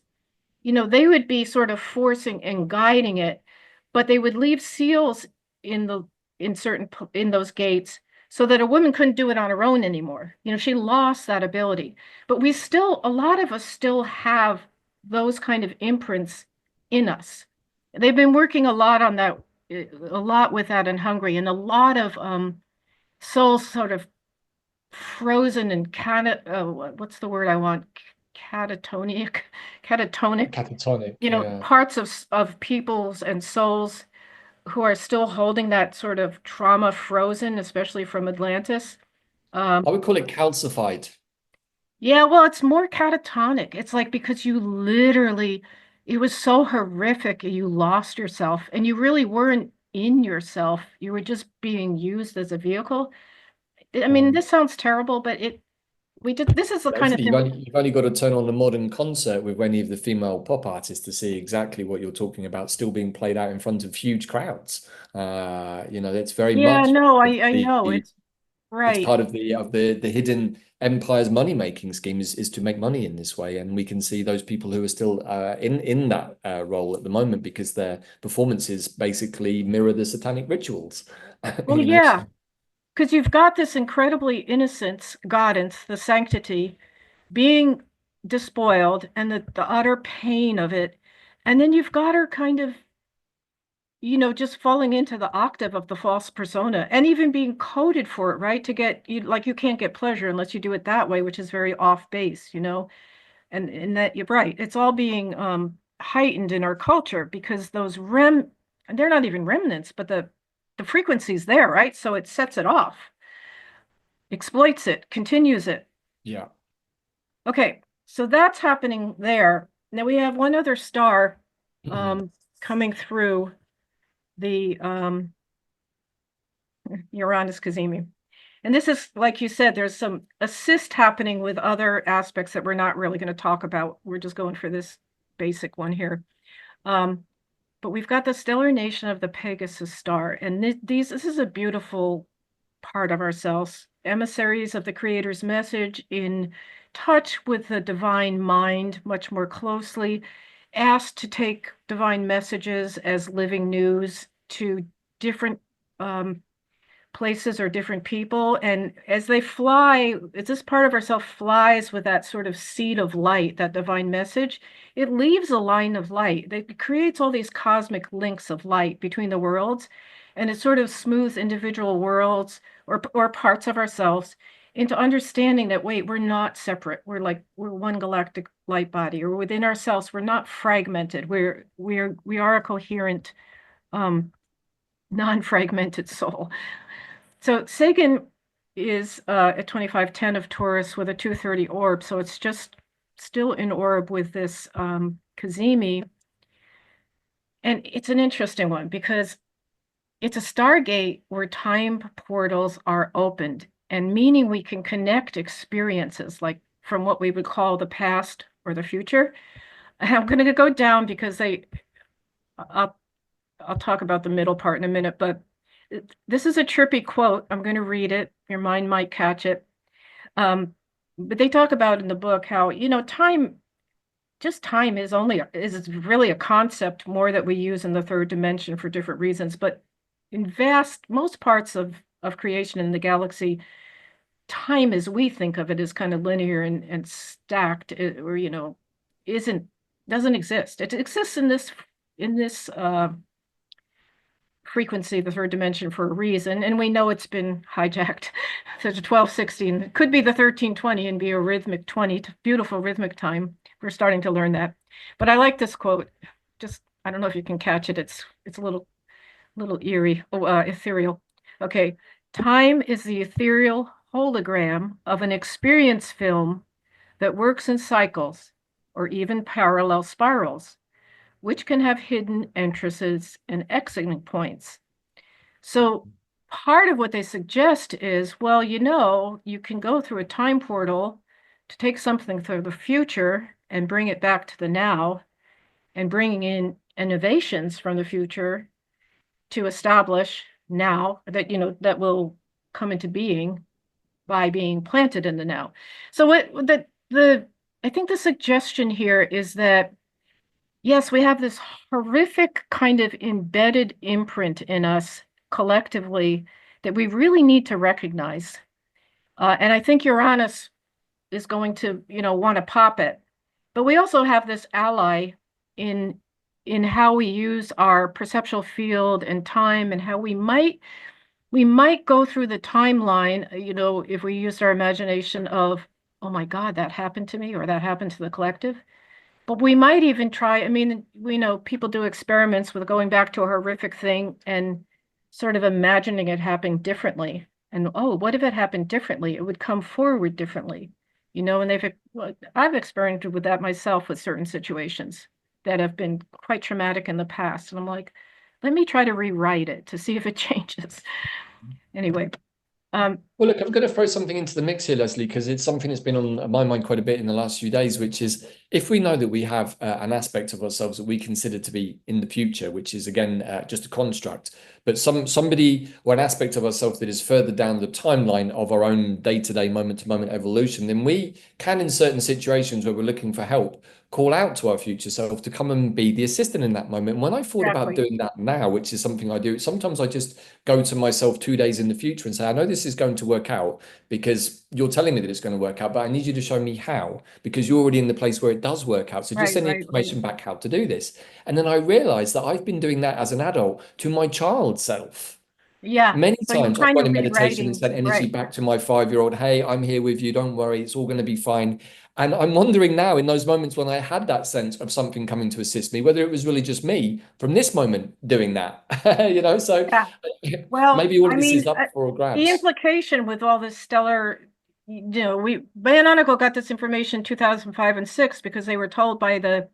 they would be sort of forcing and guiding it, but they would leave seals in those gates so that a woman couldn't do it on her own anymore. She lost that ability. But a lot of us still have those kind of imprints in us. They've been working a lot on that, a lot with that in Hungary, and a lot of souls sort of frozen and what's the word I want? Catatonic, Catatonic, yeah. parts of peoples and souls who are still holding that sort of trauma frozen, especially from Atlantis. I would call it calcified. Yeah, well, it's more catatonic. It's like because it was so horrific, you lost yourself and you really weren't in yourself. You were just being used as a vehicle. I mean, this sounds terrible, but this is the kind of thing. You've only got to turn on a modern concert with any of the female pop artists to see exactly what you're talking about, still being played out in front of huge crowds. That's very much. No, I know it's right. It's part of the hidden empire's money making scheme is to make money in this way, and we can see those people who are still in that role at the moment because their performances basically mirror the satanic rituals. Well, yeah. Because you've got this incredibly innocence, guidance, the sanctity, being despoiled, and the utter pain of it. And then you've got her kind of, just falling into the octave of the false persona and even being coded for it, right? You can't get pleasure unless you do it that way, which is very off base, And that you're right. It's all being heightened in our culture because they're not even remnants, but the frequency's there, right? So it sets it off, exploits it, continues it. Yeah. Okay, so that's happening there. Now we have one other star coming through the Uranus Cazimi. And this is, like you said, there's some assist happening with other aspects that we're not really going to talk about. We're just going for this basic one here. But we've got the stellar nation of the Pegasus star, and this is a beautiful part of ourselves, emissaries of the Creator's message, in touch with the divine mind much more closely, asked to take divine messages as living news to different places or different people. And as they fly, as this part of ourself flies with that sort of seed of light, that divine message, it leaves a line of light. It creates all these cosmic links of light between the worlds, and it sort of smooths individual worlds or parts of ourselves into understanding that, wait, we're not separate. We're one galactic light body, or within ourselves, we're not fragmented. We are a coherent, non-fragmented soul. So Segin is at 2510 of Taurus with a 230 orb, so it's just still in orb with this Cazimi. And it's an interesting one because it's a stargate where time portals are opened, and meaning we can connect experiences like from what we would call the past or the future. And I'm going to go down because I'll talk about the middle part in a minute, but this is a trippy quote. I'm going to read it. Your mind might catch it. But they talk about in the book how, time is really a concept more that we use in the third dimension for different reasons. But in most parts of creation in the galaxy, time as we think of it is kind of linear and stacked, or, doesn't exist. It exists in this frequency, the third dimension, for a reason, and we know it's been hijacked. So the 1216 it could be the 1320 and be a rhythmic 20, beautiful rhythmic time. We're starting to learn that. But I like this quote. Just, I don't know if you can catch it. It's a little eerie, ethereal. Okay, time is the ethereal hologram of an experience film that works in cycles or even parallel spirals, which can have hidden entrances and exiting points. So part of what they suggest is, well, you can go through a time portal to take something through the future and bring it back to the now, and bringing in innovations from the future to establish now that will come into being by being planted in the now. So I think the suggestion here is that, yes, we have this horrific kind of embedded imprint in us collectively that we really need to recognize. And I think Uranus is going to, want to pop it. But we also have this ally in how we use our perceptual field and time, and how we might go through the timeline, if we used our imagination of, oh my God, that happened to me, or that happened to the collective. But we might even try, I mean, we know people do experiments with going back to a horrific thing and sort of imagining it happening differently. And oh, what if it happened differently? It would come forward differently, and I've experimented with that myself with certain situations that have been quite traumatic in the past. And I'm like, let me try to rewrite it to see if it changes. Anyway, Well, look, I'm going to throw something into the mix here, Leslie, because it's something that's been on my mind quite a bit in the last few days, which is if we know that we have an aspect of ourselves that we consider to be in the future, which is, again, just a construct, but somebody or an aspect of ourselves that is further down the timeline of our own day-to-day, moment-to-moment evolution, then we can, in certain situations where we're looking for help, call out to our future self to come and be the assistant in that moment. And when I thought about exactly. doing that now, which is something I do, sometimes I just go to myself 2 days in the future and say, I know this is going to work out because you're telling me that it's going to work out, but I need you to show me how, because you're already in the place where it does work out. So just Right, send the right, right. information back how to do this. And then I realized that I've been doing that as an adult to my child self. Yeah. Many So you're times I've kind gone of in meditation and rewriting, sent energy right? back to my 5-year-old. Hey, I'm here with you. Don't worry. It's all going to be fine. And I'm wondering now, in those moments when I had that sense of something coming to assist me, whether it was really just me from this moment doing that, so Yeah. Well, maybe all I of this mean, is up for the grabs. implication with all this stellar, Bionicle got this information 2005 and 6 because they were told by the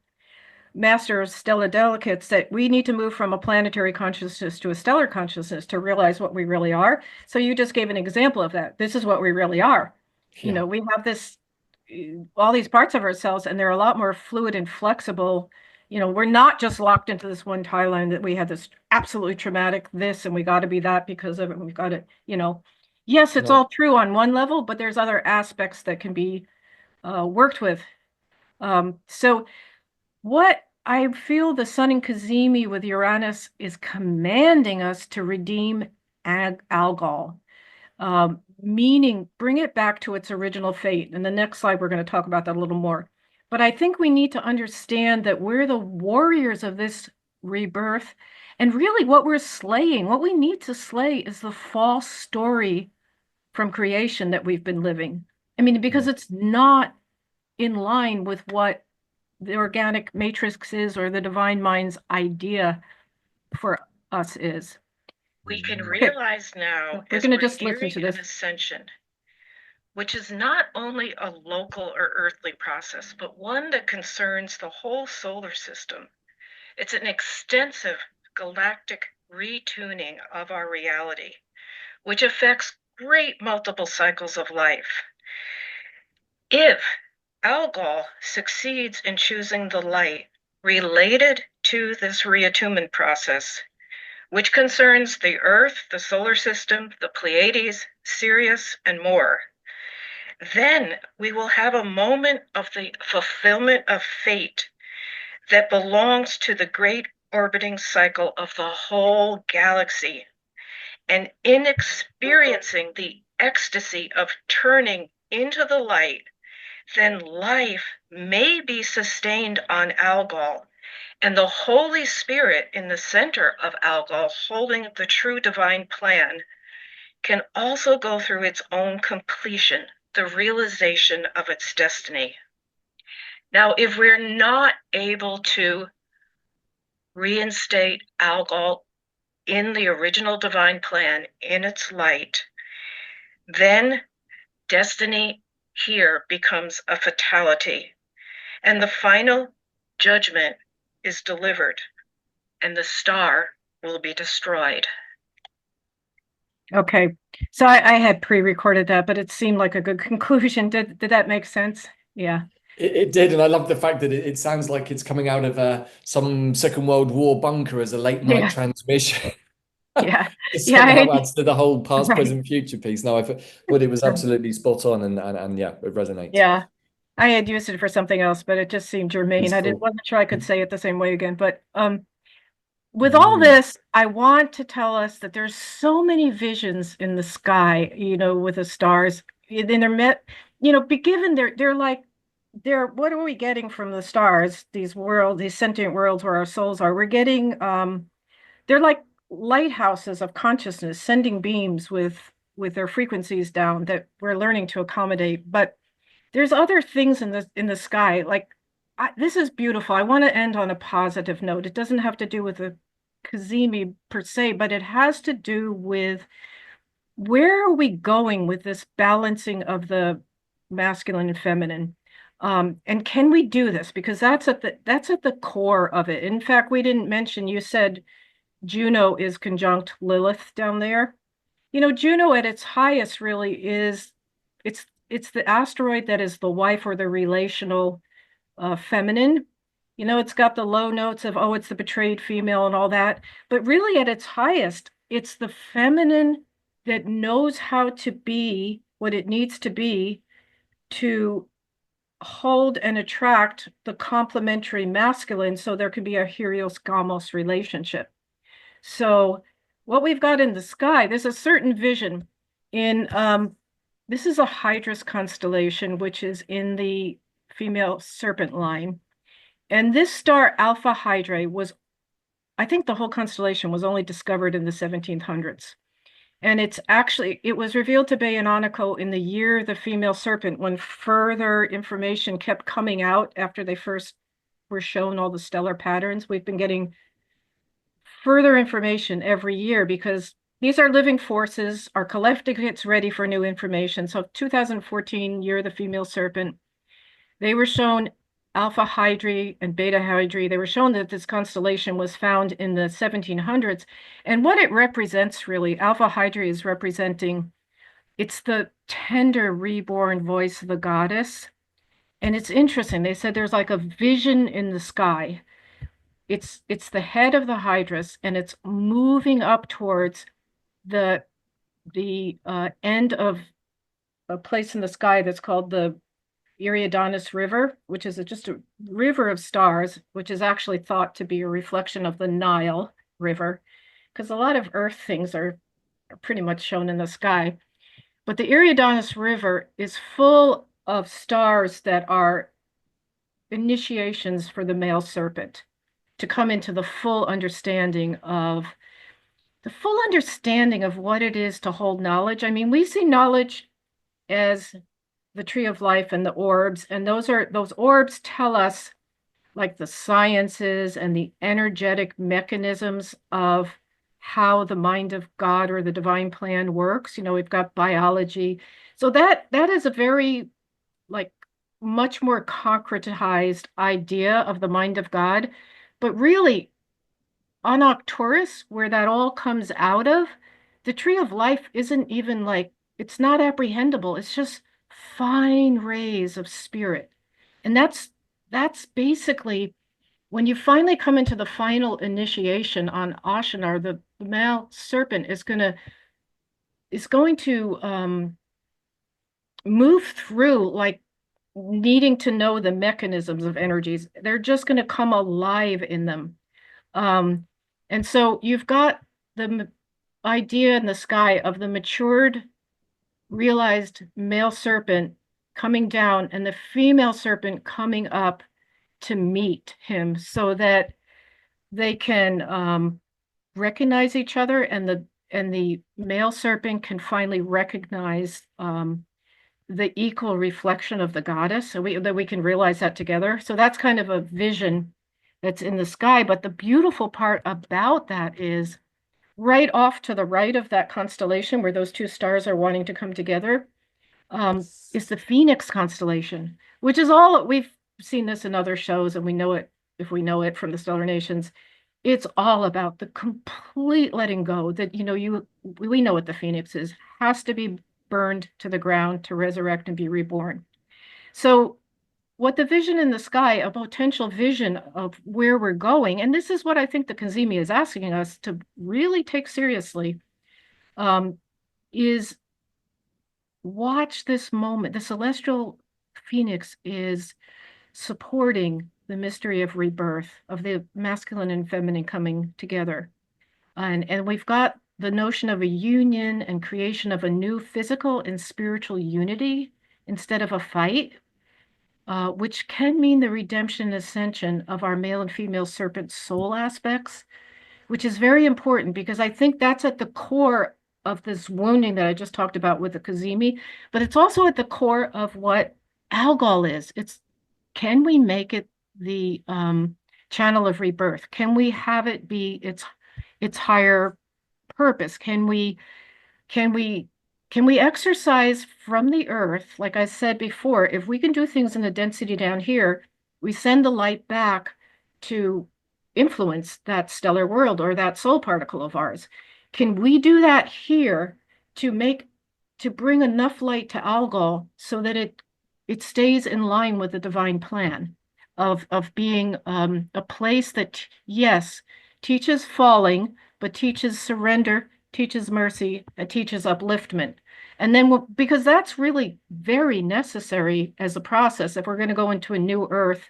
master of stellar delegates that we need to move from a planetary consciousness to a stellar consciousness to realize what we really are. So you just gave an example of that. This is what we really are. Yeah. We have this, all these parts of ourselves, and they're a lot more fluid and flexible. We're not just locked into this one timeline that we had this absolutely traumatic this, and we got to be that because of it. And we've got to. Yes, it's No. all true on one level, but there's other aspects that can be worked with. So what I feel the sun in Cazimi with Uranus is commanding us to redeem Algol, meaning bring it back to its original fate. In the next slide, we're going to talk about that a little more. But I think we need to understand that we're the warriors of this rebirth. And really, what we're slaying, what we need to slay is the false story from creation that we've been living. I mean, because Yeah. it's not in line with what the organic matrix is or the divine mind's idea for us is. We can Okay, realize now we're as going to we're just listen nearing to an this. ascension, which is not only a local or earthly process, but one that concerns the whole solar system. It's an extensive galactic retuning of our reality, which affects great multiple cycles of life. If Algol succeeds in choosing the light related to this reattunement process, which concerns the Earth, the solar system, the Pleiades, Sirius, and more, then we will have a moment of the fulfillment of fate that belongs to the great orbiting cycle of the whole galaxy. And in experiencing the ecstasy of turning into the light, then life may be sustained on Algol, and the Holy Spirit in the center of Algol, holding the true divine plan, can also go through its own completion, the realization of its destiny. Now, if we're not able to reinstate Algol in the original divine plan, in its light, then destiny here becomes a fatality, and the final judgment is delivered, and the star will be destroyed. Okay, so I had pre-recorded that, but it seemed like a good conclusion. Did that make sense? Yeah. It did, and I love the fact that it sounds like it's coming out of some Second World War bunker as a late night Yeah. transmission. Yeah. It Yeah. somehow adds to the whole past, Right. present, future piece. No, I thought it was absolutely spot on, and yeah, it resonates. Yeah. I had used it for something else, but it just seemed germane. It's I cool. wasn't sure I could say it the same way again. But with all Mm. this, I want to tell us that there's so many visions in the sky, with the stars. And they're met, be given they're like what are we getting from the stars, these sentient worlds where our souls are? We're getting they're like lighthouses of consciousness sending beams with their frequencies down that we're learning to accommodate. But there's other things in the sky. Like this is beautiful. I want to end on a positive note. It doesn't have to do with the Cazimi per se, but it has to do with where are we going with this balancing of the masculine and feminine? And can we do this? Because that's at the core of it. In fact, we didn't mention, you said Juno is conjunct Lilith down there. Juno at its highest really is it's the asteroid that is the wife or the relational feminine. It's got the low notes of, oh, it's the betrayed female and all that. But really at its highest, it's the feminine that knows how to be what it needs to be to hold and attract the complementary masculine so there can be a Helios Gamos relationship. So what we've got in the sky, there's a certain vision in this is a Hydrus constellation, which is in the female serpent line. And this star Alpha Hydrae I think the whole constellation was only discovered in the 1700s. And it was revealed to Bayononico in the year of the female serpent, when further information kept coming out after they first were shown all the stellar patterns. We've been getting further information every year because these are living forces. Our collective gets ready for new information. So 2014, year of the female serpent, they were shown Alpha Hydri and Beta Hydri. They were shown that this constellation was found in the 1700s. And what it represents really, Alpha Hydri is representing, it's the tender reborn voice of the goddess. And it's interesting. They said there's like a vision in the sky. It's the head of the Hydrus, and it's moving up towards the end of a place in the sky that's called the Eridanus River, which is just a river of stars, which is actually thought to be a reflection of the Nile River, because a lot of Earth things are pretty much shown in the sky. But the Eridanus River is full of stars that are initiations for the male serpent to come into the full understanding of what it is to hold knowledge. I mean, we see knowledge as the tree of life and the orbs, and those orbs tell us like the sciences and the energetic mechanisms of how the mind of God or the divine plan works. You know, we've got biology. So that is a very like much more concretized idea of the mind of God. But really, on Arcturus, where that all comes out of, the tree of life isn't even like, it's not apprehendable. It's just fine rays of spirit. And that's basically when you finally come into the final initiation on Ashinar, the male serpent is going to move through like needing to know the mechanisms of energies. They're just going to come alive in them. And so you've got the idea in the sky of the matured, realized male serpent coming down and the female serpent coming up to meet him so that they can recognize each other, and the male serpent can finally recognize the equal reflection of the goddess, so that we can realize that together. So that's kind of a vision that's in the sky. But the beautiful part about that is right off to the right of that constellation where those two stars are wanting to come together is the Phoenix constellation, which is all, we've seen this in other shows and we know it, if we know it from the Stellar Nations, it's all about the complete letting go that, you know, we know what the Phoenix is, has to be burned to the ground to resurrect and be reborn. So what the vision in the sky, a potential vision of where we're going, and this is what I think the Cazimi is asking us to really take seriously, is watch this moment. The celestial phoenix is supporting the mystery of rebirth, of the masculine and feminine coming together. And we've got the notion of a union and creation of a new physical and spiritual unity instead of a fight, which can mean the redemption and ascension of our male and female serpent soul aspects, which is very important because I think that's at the core of this wounding that I just talked about with the Cazimi, but it's also at the core of what Algol is. Can we make it the channel of rebirth? Can we have it be its higher purpose? Can we exercise from the earth? Like I said before, if we can do things in the density down here, we send the light back to influence that stellar world or that soul particle of ours. Can we do that here to bring enough light to Algol so that it stays in line with the divine plan of being a place that, yes, teaches falling, but teaches surrender, teaches mercy, and teaches upliftment. And then because that's really very necessary as a process if we're going to go into a new earth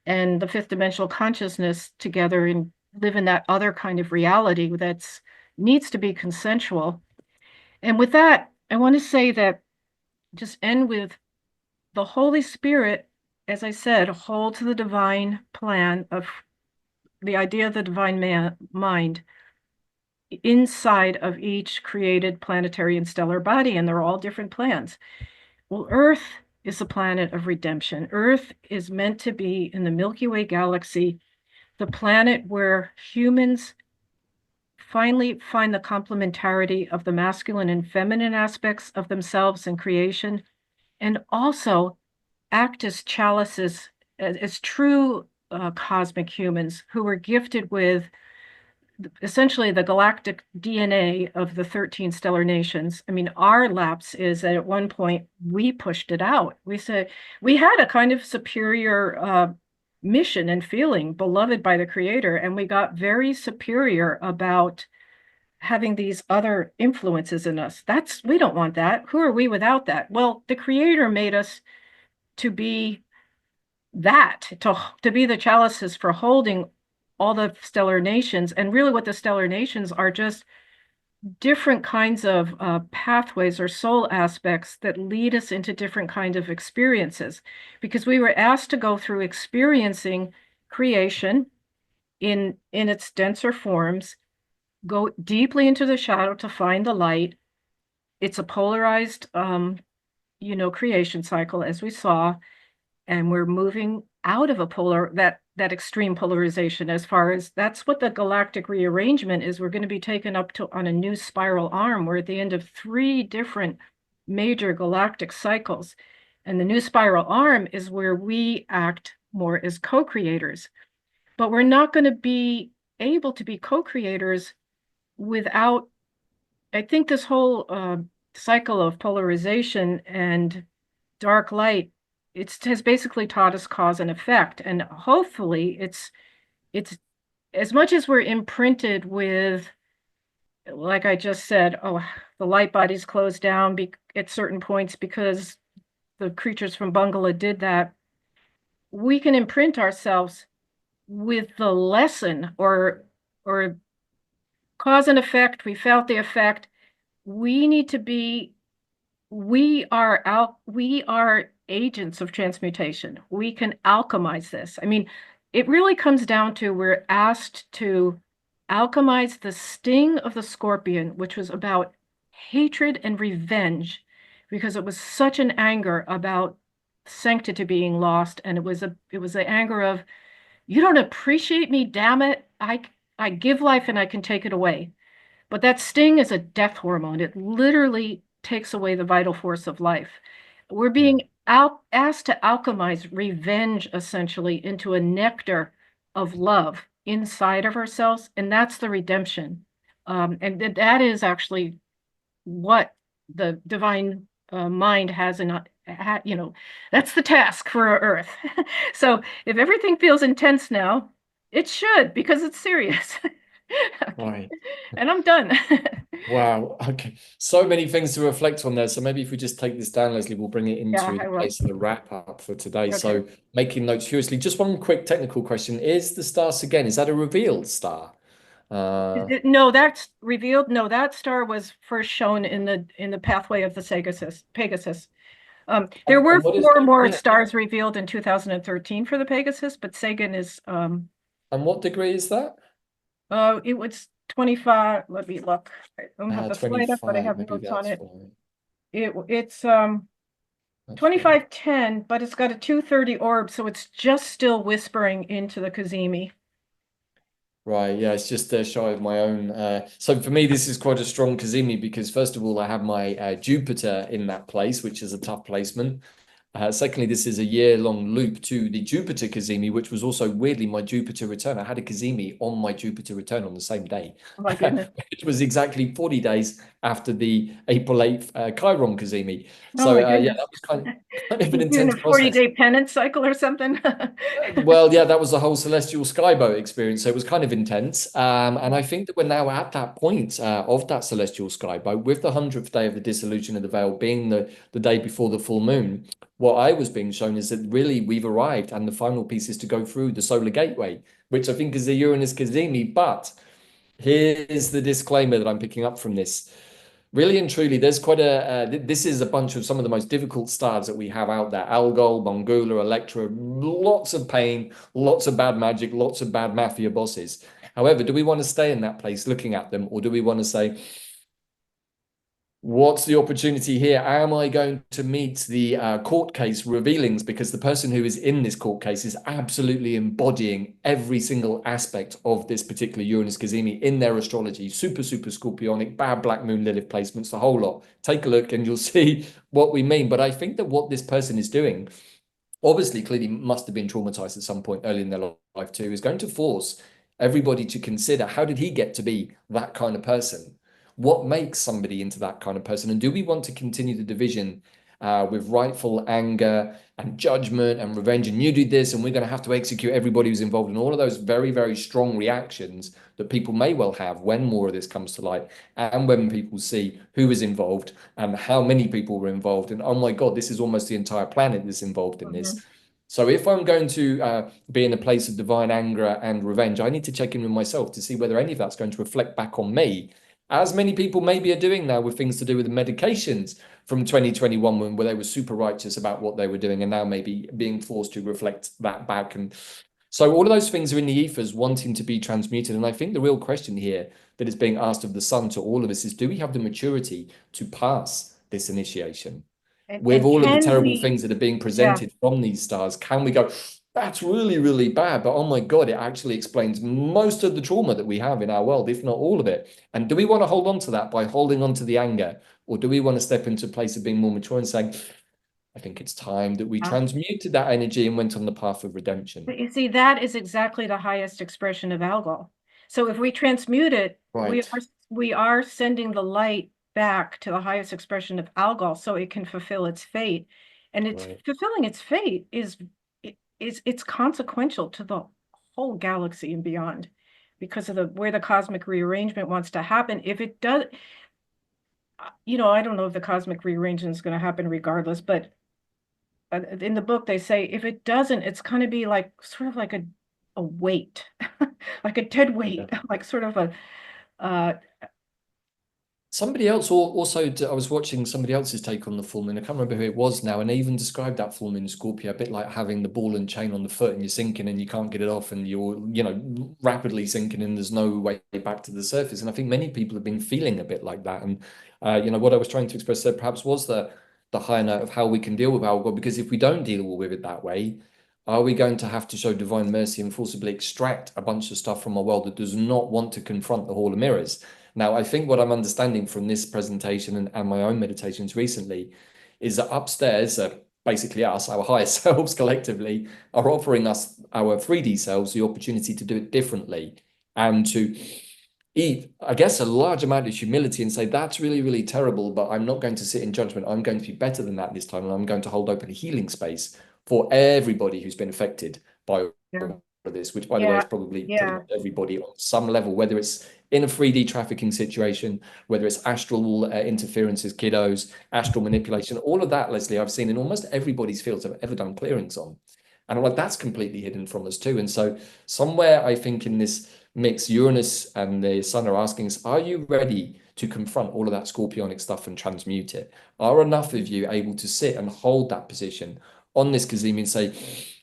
and the fifth dimensional consciousness together and live in that other kind of reality that needs to be consensual. And with that, I want to say that just end with the Holy Spirit, as I said, hold to the divine plan of the idea of the divine mind. inside of each created planetary and stellar body, and they're all different plans. Well, Earth is a planet of redemption. Earth is meant to be in the Milky Way galaxy, the planet where humans finally find the complementarity of the masculine and feminine aspects of themselves in creation, and also act as chalices, as true cosmic humans who were gifted with essentially the galactic DNA of the 13 stellar nations. I mean, our lapse is that at one point we pushed it out. We said we had a kind of superior mission and feeling, beloved by the Creator, and we got very superior about having these other influences in us. We don't want that. Who are we without that? Well, the Creator made us to be that, to be the chalices for holding all the stellar nations. And really what the stellar nations are just different kinds of pathways or soul aspects that lead us into different kinds of experiences, because we were asked to go through experiencing creation in its denser forms, go deeply into the shadow to find the light. It's a polarized creation cycle, as we saw, and we're moving out of that extreme polarization. As far as that's what the galactic rearrangement is. We're going to be taken up to on a new spiral arm. We're at the end of 3 different major galactic cycles, and the new spiral arm is where we act more as co-creators. But we're not going to be able to be co-creators without, I think, this whole cycle of polarization and dark light. It has basically taught us cause and effect, and hopefully it's as much as we're imprinted with, like I just said, oh, the light bodies closed down at certain points because the creatures from Bungula did that. We can imprint ourselves with the lesson or cause and effect. We felt the effect. We need to be. We are agents of transmutation. We can alchemize this. I mean, it really comes down to we're asked to alchemize the sting of the scorpion, which was about hatred and revenge, because it was such an anger about sanctity being lost, and it was the anger of, you don't appreciate me, damn it. I give life and I can take it away. But that sting is a death hormone. It literally takes away the vital force of life. We're being asked to alchemize revenge, essentially, into a nectar of love inside of ourselves, and that's the redemption. And that is actually what the divine mind has that's the task for our Earth. So if everything feels intense now, it should, because it's serious. Okay. Right. And I'm done. Wow. Okay. So many things to reflect on there. So maybe if we just take this down, Leslie, we'll bring it into the place of the wrap up for today. Okay. So making notes furiously. Just one quick technical question. Is the star Segin, is that a revealed star? No, that's revealed. No, that star was first shown in the pathway of the Pegasus. There were 4 more stars revealed in 2013 for the Pegasus, but Segin is and what degree is that? It was 25. Let me look. I don't have the slide up, but I have notes on it. It's 2510, but it's got a 230 orb, so it's just still whispering into the Cazimi. Right, yeah, it's just shy of my own. So for me, this is quite a strong Cazimi because first of all, I have my Jupiter in that place, which is a tough placement. Secondly, this is a year-long loop to the Jupiter Cazimi, which was also weirdly my Jupiter return. I had a Cazimi on my Jupiter return on the same day. Oh my goodness. It was exactly 40 days after the April 8th Chiron Cazimi. So yeah, that was kind of an intense process. 40-day penance cycle or something. Well, yeah, that was the whole celestial skyboat experience. So it was kind of intense. And I think that we're now at that point of that celestial skyboat with the 100th day of the dissolution of the veil being the day before the full moon. What I was being shown is that really we've arrived and the final piece is to go through the solar gateway, which I think is the Uranus Cazimi. But here's the disclaimer that I'm picking up from this. Really and truly, there's quite this is a bunch of some of the most difficult stars that we have out there. Algol, Bungula, Electra, lots of pain, lots of bad magic, lots of bad mafia bosses. However, do we want to stay in that place looking at them, or do we want to say, what's the opportunity here? Am I going to meet the court case revealings? Because the person who is in this court case is absolutely embodying every single aspect of this particular Uranus Cazimi in their astrology. Super, super scorpionic, bad black moon Lilith placements, the whole lot. Take a look and you'll see what we mean. But I think that what this person is doing, obviously clearly must have been traumatized at some point early in their life too, is going to force everybody to consider, how did he get to be that kind of person? What makes somebody into that kind of person? And do we want to continue the division with rightful anger and judgment and revenge? And you did this, and we're going to have to execute everybody who's involved in all of those very, very strong reactions that people may well have when more of this comes to light, and when people see who is involved and how many people were involved. And oh my God, this is almost the entire planet that's involved in this. So if I'm going to be in a place of divine anger and revenge, I need to check in with myself to see whether any of that's going to reflect back on me, as many people maybe are doing now with things to do with the medications from 2021, where they were super righteous about what they were doing, and now maybe being forced to reflect that back. And so all of those things are in the ethers wanting to be transmuted. And I think the real question here that is being asked of the sun to all of us is, do we have the maturity to pass this initiation? With all of the terrible things that are being presented from these stars, can we go, that's really, really bad, but oh my God, it actually explains most of the trauma that we have in our world, if not all of it. And do we want to hold on to that by holding on to the anger? Or do we want to step into a place of being more mature and saying, I think it's time that we transmuted that energy and went on the path of redemption? But you see, that is exactly the highest expression of Algol. So if we transmute it, we are sending the light back to the highest expression of Algol so it can fulfill its fate. And it's fulfilling its fate is it's consequential to the whole galaxy and beyond, because of where the cosmic rearrangement wants to happen. If it does, I don't know if the cosmic rearrangement is going to happen regardless, but in the book they say if it doesn't, it's going to be like sort of like a weight, like a dead weight, like sort of a somebody else also, I was watching somebody else's take on the full moon. I can't remember who it was now, and they even described that full moon in Scorpio a bit like having the ball and chain on the foot, and you're sinking and you can't get it off, and you're rapidly sinking and there's no way back to the surface. And I think many people have been feeling a bit like that. And what I was trying to express there perhaps was the higher note of how we can deal with Algol, because if we don't deal with it that way, are we going to have to show divine mercy and forcibly extract a bunch of stuff from our world that does not want to confront the Hall of Mirrors? Now, I think what I'm understanding from this presentation and my own meditations recently is that upstairs, basically us, our higher selves collectively, are offering us, our 3D selves, the opportunity to do it differently and to eat, I guess, a large amount of humility and say, that's really, really terrible, but I'm not going to sit in judgment. I'm going to be better than that this time, and I'm going to hold open a healing space for everybody who's been affected by this, which, by the way, is probably pretty much everybody on some level, whether it's in a 3D trafficking situation, whether it's astral interferences, kiddos, astral manipulation, all of that, Leslie, I've seen in almost everybody's fields I've ever done clearings on. And I'm like, that's completely hidden from us too. And so somewhere I think in this mix, Uranus and the sun are asking us, are you ready to confront all of that scorpionic stuff and transmute it? Are enough of you able to sit and hold that position on this Cazimi and say,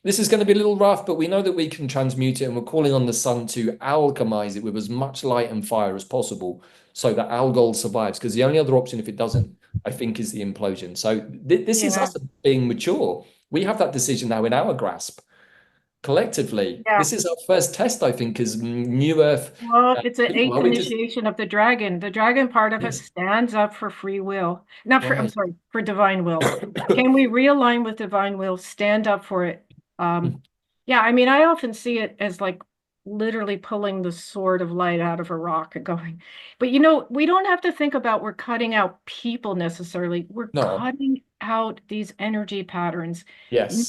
this is going to be a little rough, but we know that we can transmute it, and we're calling on the sun to alchemize it with as much light and fire as possible so that Algol survives, because the only other option, if it doesn't, I think, is the implosion. So this is us being mature. We have that decision now in our grasp collectively. This is our first test, I think, as New Earth. Well, it's an eighth initiation of the dragon. The dragon part of it stands up for free will. Not for, I'm sorry, for divine will. Can we realign with divine will, stand up for it? Yeah, I mean, I often see it as like literally pulling the sword of light out of a rock and going. But we don't have to think about we're cutting out people necessarily. We're cutting out these energy patterns.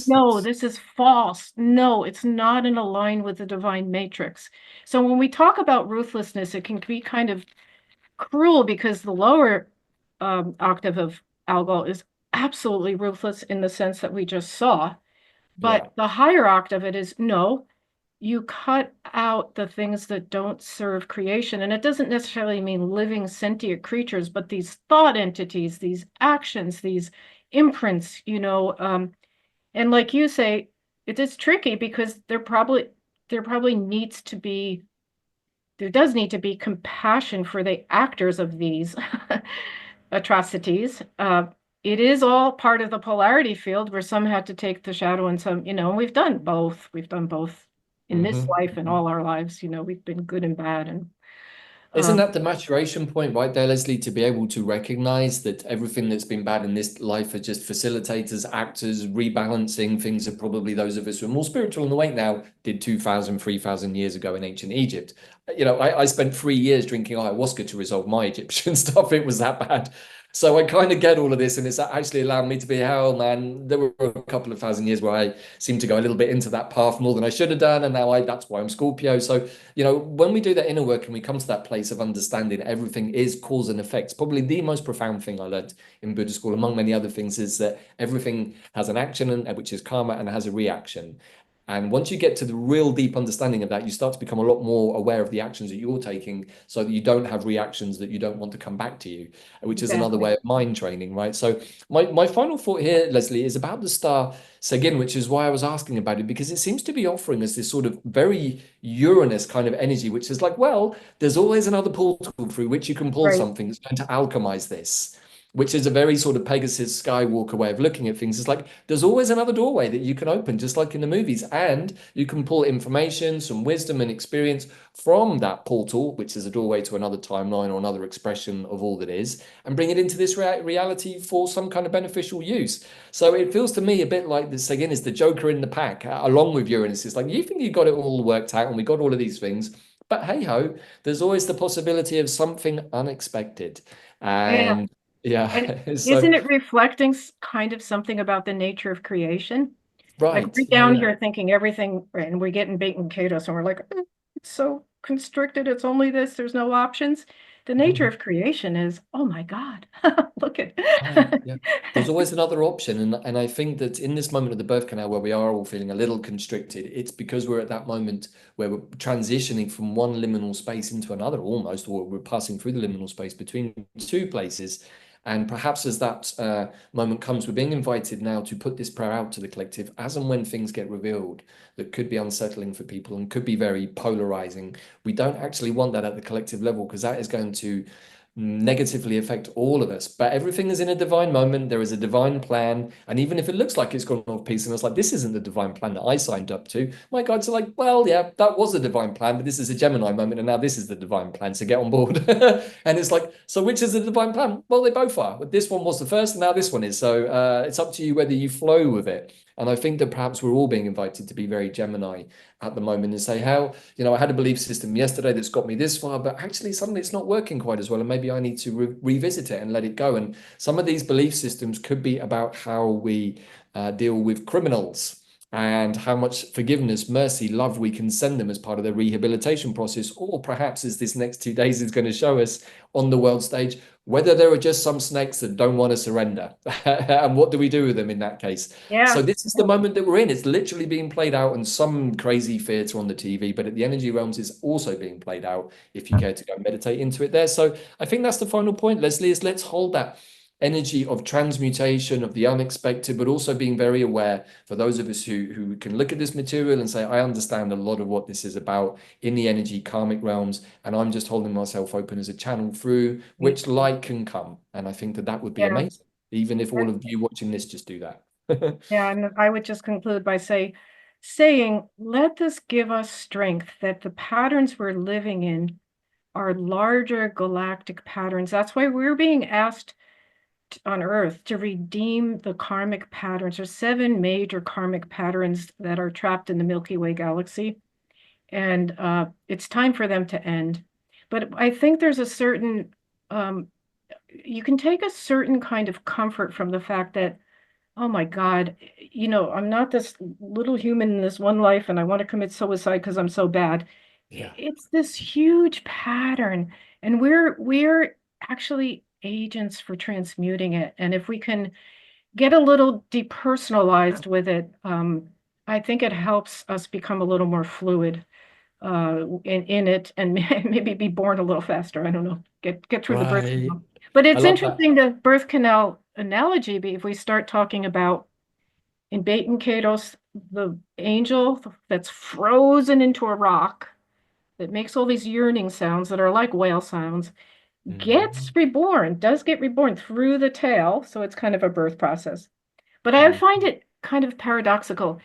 No, this is false. No, it's not in line with the divine matrix. So when we talk about ruthlessness, it can be kind of cruel because the lower octave of Algol is absolutely ruthless in the sense that we just saw. But the higher octave it is, no, you cut out the things that don't serve creation. And it doesn't necessarily mean living sentient creatures, but these thought entities, these actions, these imprints, and like you say, it is tricky because there probably needs to be there does need to be compassion for the actors of these atrocities. It is all part of the polarity field where some had to take the shadow and some, and we've done both. We've done both in this life and all our lives. We've been good and bad. And isn't that the maturation point right there, Leslie, to be able to recognize that everything that's been bad in this life are just facilitators, actors, rebalancing things that probably those of us who are more spiritual and awake now did 2,000, 3,000 years ago in ancient Egypt. I spent 3 years drinking ayahuasca to resolve my Egyptian stuff. It was that bad. So I kind of get all of this, and it's actually allowed me to be, hell, man, there were a couple of thousand years where I seemed to go a little bit into that path more than I should have done, and now that's why I'm Scorpio. So, when we do that inner work and we come to that place of understanding everything is cause and effect, probably the most profound thing I learned in Buddha school, among many other things, is that everything has an action, which is karma, and has a reaction. And once you get to the real deep understanding of that, you start to become a lot more aware of the actions that you're taking so that you don't have reactions that you don't want to come back to you, which is another way of mind training, right? So my final thought here, Leslie, is about the star Segin, which is why I was asking about it, because it seems to be offering us this sort of very Uranus kind of energy, which is like, well, there's always another portal through which you can pull something that's going to alchemize this, which is a very sort of Pegasus Skywalker way of looking at things. It's like there's always another doorway that you can open, just like in the movies, and you can pull information, some wisdom and experience from that portal, which is a doorway to another timeline or another expression of all that is, and bring it into this reality for some kind of beneficial use. So it feels to me a bit like this, again, is the Joker in the pack, along with Uranus. It's like, you think you got it all worked out and we got all of these things, but hey ho, there's always the possibility of something unexpected. And yeah. And So, isn't it reflecting kind of something about the nature of creation? right. Like we're down here thinking everything, and we're getting bait and potatoes, and we're like, it's so constricted. It's only this. There's no options. The nature of creation is, oh my God, look at. Yeah. There's always another option. And I think that in this moment of the birth canal where we are all feeling a little constricted, it's because we're at that moment where we're transitioning from one liminal space into another almost, or we're passing through the liminal space between two places. And perhaps as that moment comes, we're being invited now to put this prayer out to the collective as and when things get revealed that could be unsettling for people and could be very polarizing. We don't actually want that at the collective level, because that is going to negatively affect all of us. But everything is in a divine moment. There is a divine plan. And even if it looks like it's gone off piece and it's like, this isn't the divine plan that I signed up to, my guides are like, well, yeah, that was a divine plan, but this is a Gemini moment. And now this is the divine plan. So get on board. And it's like, so which is the divine plan? Well, they both are. But this one was the first and now this one is. So it's up to you whether you flow with it. And I think that perhaps we're all being invited to be very Gemini at the moment and say, how, I had a belief system yesterday that's got me this far, but actually suddenly it's not working quite as well. And maybe I need to revisit it and let it go. And some of these belief systems could be about how we deal with criminals and how much forgiveness, mercy, love we can send them as part of their rehabilitation process. Or perhaps, as this next 2 days is going to show us on the world stage, whether there are just some snakes that don't want to surrender. And what do we do with them in that case? Yeah. So this is the moment that we're in. It's literally being played out in some crazy theatre on the TV, but at the energy realms, it's also being played out if you care to go meditate into it there. So I think that's the final point, Leslie, is let's hold that energy of transmutation, of the unexpected, but also being very aware for those of us who can look at this material and say, I understand a lot of what this is about in the energy karmic realms, and I'm just holding myself open as a channel through which light can come. And I think that would be amazing, even if all of you watching this just do that. Yeah, and I would just conclude by saying, let this give us strength that the patterns we're living in are larger galactic patterns. That's why we're being asked on Earth to redeem the karmic patterns. There's 7 major karmic patterns that are trapped in the Milky Way galaxy, and it's time for them to end. But I think there's a certain, you can take a certain kind of comfort from the fact that, oh my God, I'm not this little human in this one life and I want to commit suicide because I'm so bad. Yeah. It's this huge pattern, and we're actually agents for transmuting it. And if we can get a little depersonalized with it, I think it helps us become a little more fluid in it, and maybe be born a little faster. I don't know, get through the birth canal. But it's interesting, the birth canal analogy, if we start talking about in Bait and Kados, the angel that's frozen into a rock, that makes all these yearning sounds that are like whale sounds, gets Mhm. reborn, does get reborn through the tail. So it's kind of a birth process. But I find it kind of paradoxical.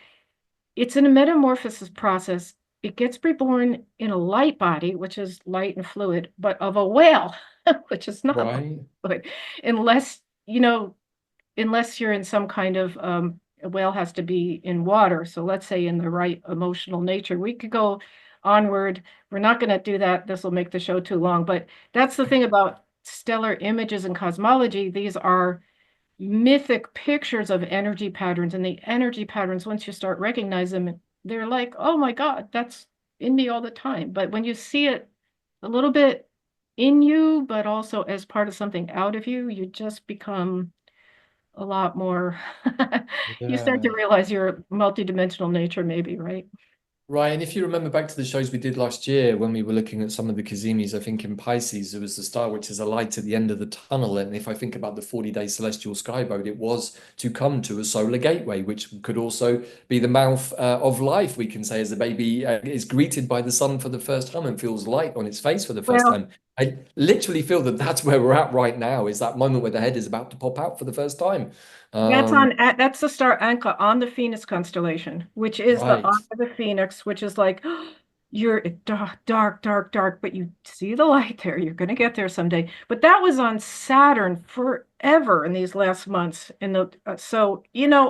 It's in a metamorphosis process. It gets reborn in a light body, which is light and fluid, but of a whale, which is not light Right. and fluid, unless, you know, unless you're in some kind of a whale has to be in water. So let's say in the right emotional nature, we could go onward. We're not going to do that. This will make the show too long. But that's the thing about stellar images and cosmology. These are mythic pictures of energy patterns. And the energy patterns, once you start recognizing them, they're like, oh my God, that's in me all the time. But when you see it a little bit in you, but also as part of something out of you, you just become a lot more. You start to Yeah. realize your multidimensional nature, maybe, right? Right, and if you remember back to the shows we did last year when we were looking at some of the Cazimis, I think in Pisces there was the star which is a light at the end of the tunnel. And if I think about the 40-day celestial skyboat, it was to come to a solar gateway, which could also be the mouth of life, we can say, as the baby is greeted by the sun for the first time and feels light on its face for the first Well, time. I literally feel that that's where we're at right now, is that moment where the head is about to pop out for the first time. Um, that's the star Anka on the Phoenix constellation, which is the eye right. of the Phoenix, which is like you're dark, dark, dark, dark, but you see the light there. You're going to get there someday. But that was on Saturn forever in these last months. In the so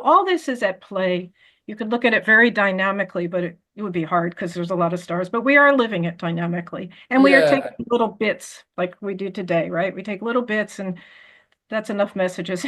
all this is at play. You could look at it very dynamically, but it would be hard because there's a lot of stars. But we are living it dynamically, and we are taking Yeah. little bits like we do today, right? We take little bits, and that's enough messages.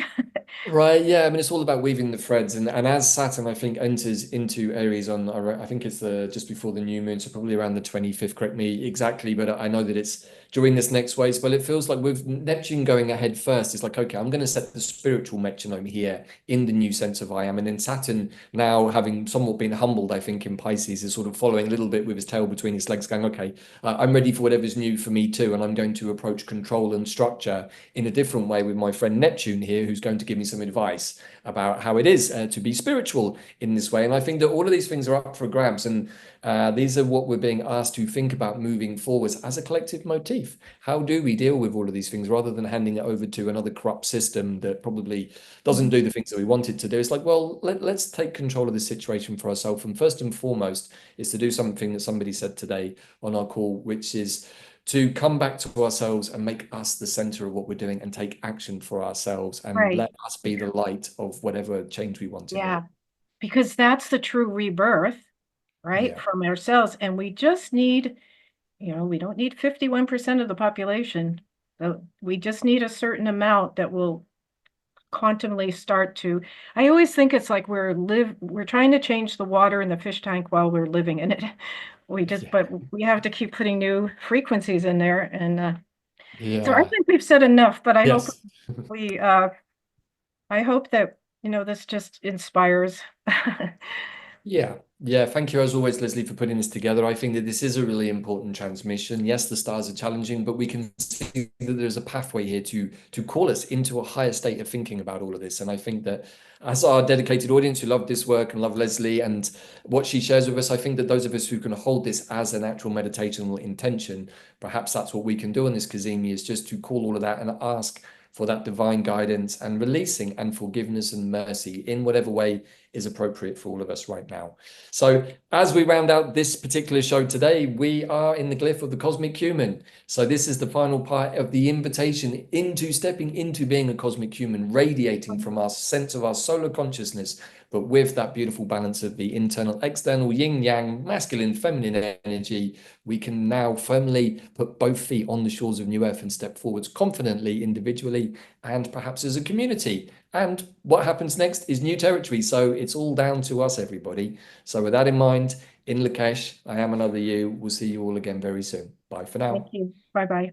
Right, yeah. I mean, it's all about weaving the threads, and as Saturn, I think, enters into Aries on, I think it's the just before the new moon, so probably around the 25th. Correct me exactly, but I know that it's during this next phase. But it feels like with Neptune going ahead first, it's like, okay, I'm going to set the spiritual metronome here in the new sense of I am, and then Saturn now having somewhat been humbled, I think, in Pisces, is sort of following a little bit with his tail between his legs, going, okay, I'm ready for whatever's new for me too, and I'm going to approach control and structure in a different way with my friend Neptune here, who's going to give me some advice about how it is to be spiritual in this way. And I think that all of these things are up for grabs. And these are what we're being asked to think about moving forwards as a collective motif. How do we deal with all of these things rather than handing it over to another corrupt system that probably doesn't do the things that we want it to do? It's like, well, let's take control of the situation for ourselves. And first and foremost is to do something that somebody said today on our call, which is to come back to ourselves and make us the center of what we're doing and take action for ourselves and Right. let us be the light of whatever change we want in the Yeah. world. Because that's the true rebirth, right? Yeah. From ourselves. And we just need, we don't need 51% of the population. We just need a certain amount that will quantumly start to. I always think it's like we're trying to change the water in the fish tank while we're living in it. Yeah. But we have to keep putting new frequencies in there. And so I Yeah. think we've said enough, but Yes. we, I hope that, this just inspires. Yeah, yeah. Thank you as always, Leslie, for putting this together. I think that this is a really important transmission. Yes, the stars are challenging, but we can see that there's a pathway here to call us into a higher state of thinking about all of this. And I think that as our dedicated audience who love this work and love Leslie and what she shares with us, I think that those of us who can hold this as an actual meditational intention, perhaps that's what we can do on this Cazimi, is just to call all of that and ask for that divine guidance and releasing and forgiveness and mercy in whatever way is appropriate for all of us right now. So as we round out this particular show today, we are in the glyph of the cosmic human. So this is the final part of the invitation into stepping into being a cosmic human, radiating from our sense of our solar consciousness, but with that beautiful balance of the internal, external, yin yang, masculine, feminine energy. We can now firmly put both feet on the shores of New Earth and step forwards confidently, individually, and perhaps as a community. And what happens next is new territory. So it's all down to us, everybody. So with that in mind, in Lakesh, I am another you. We'll see you all again very soon. Bye for Thank now. you. Bye-bye.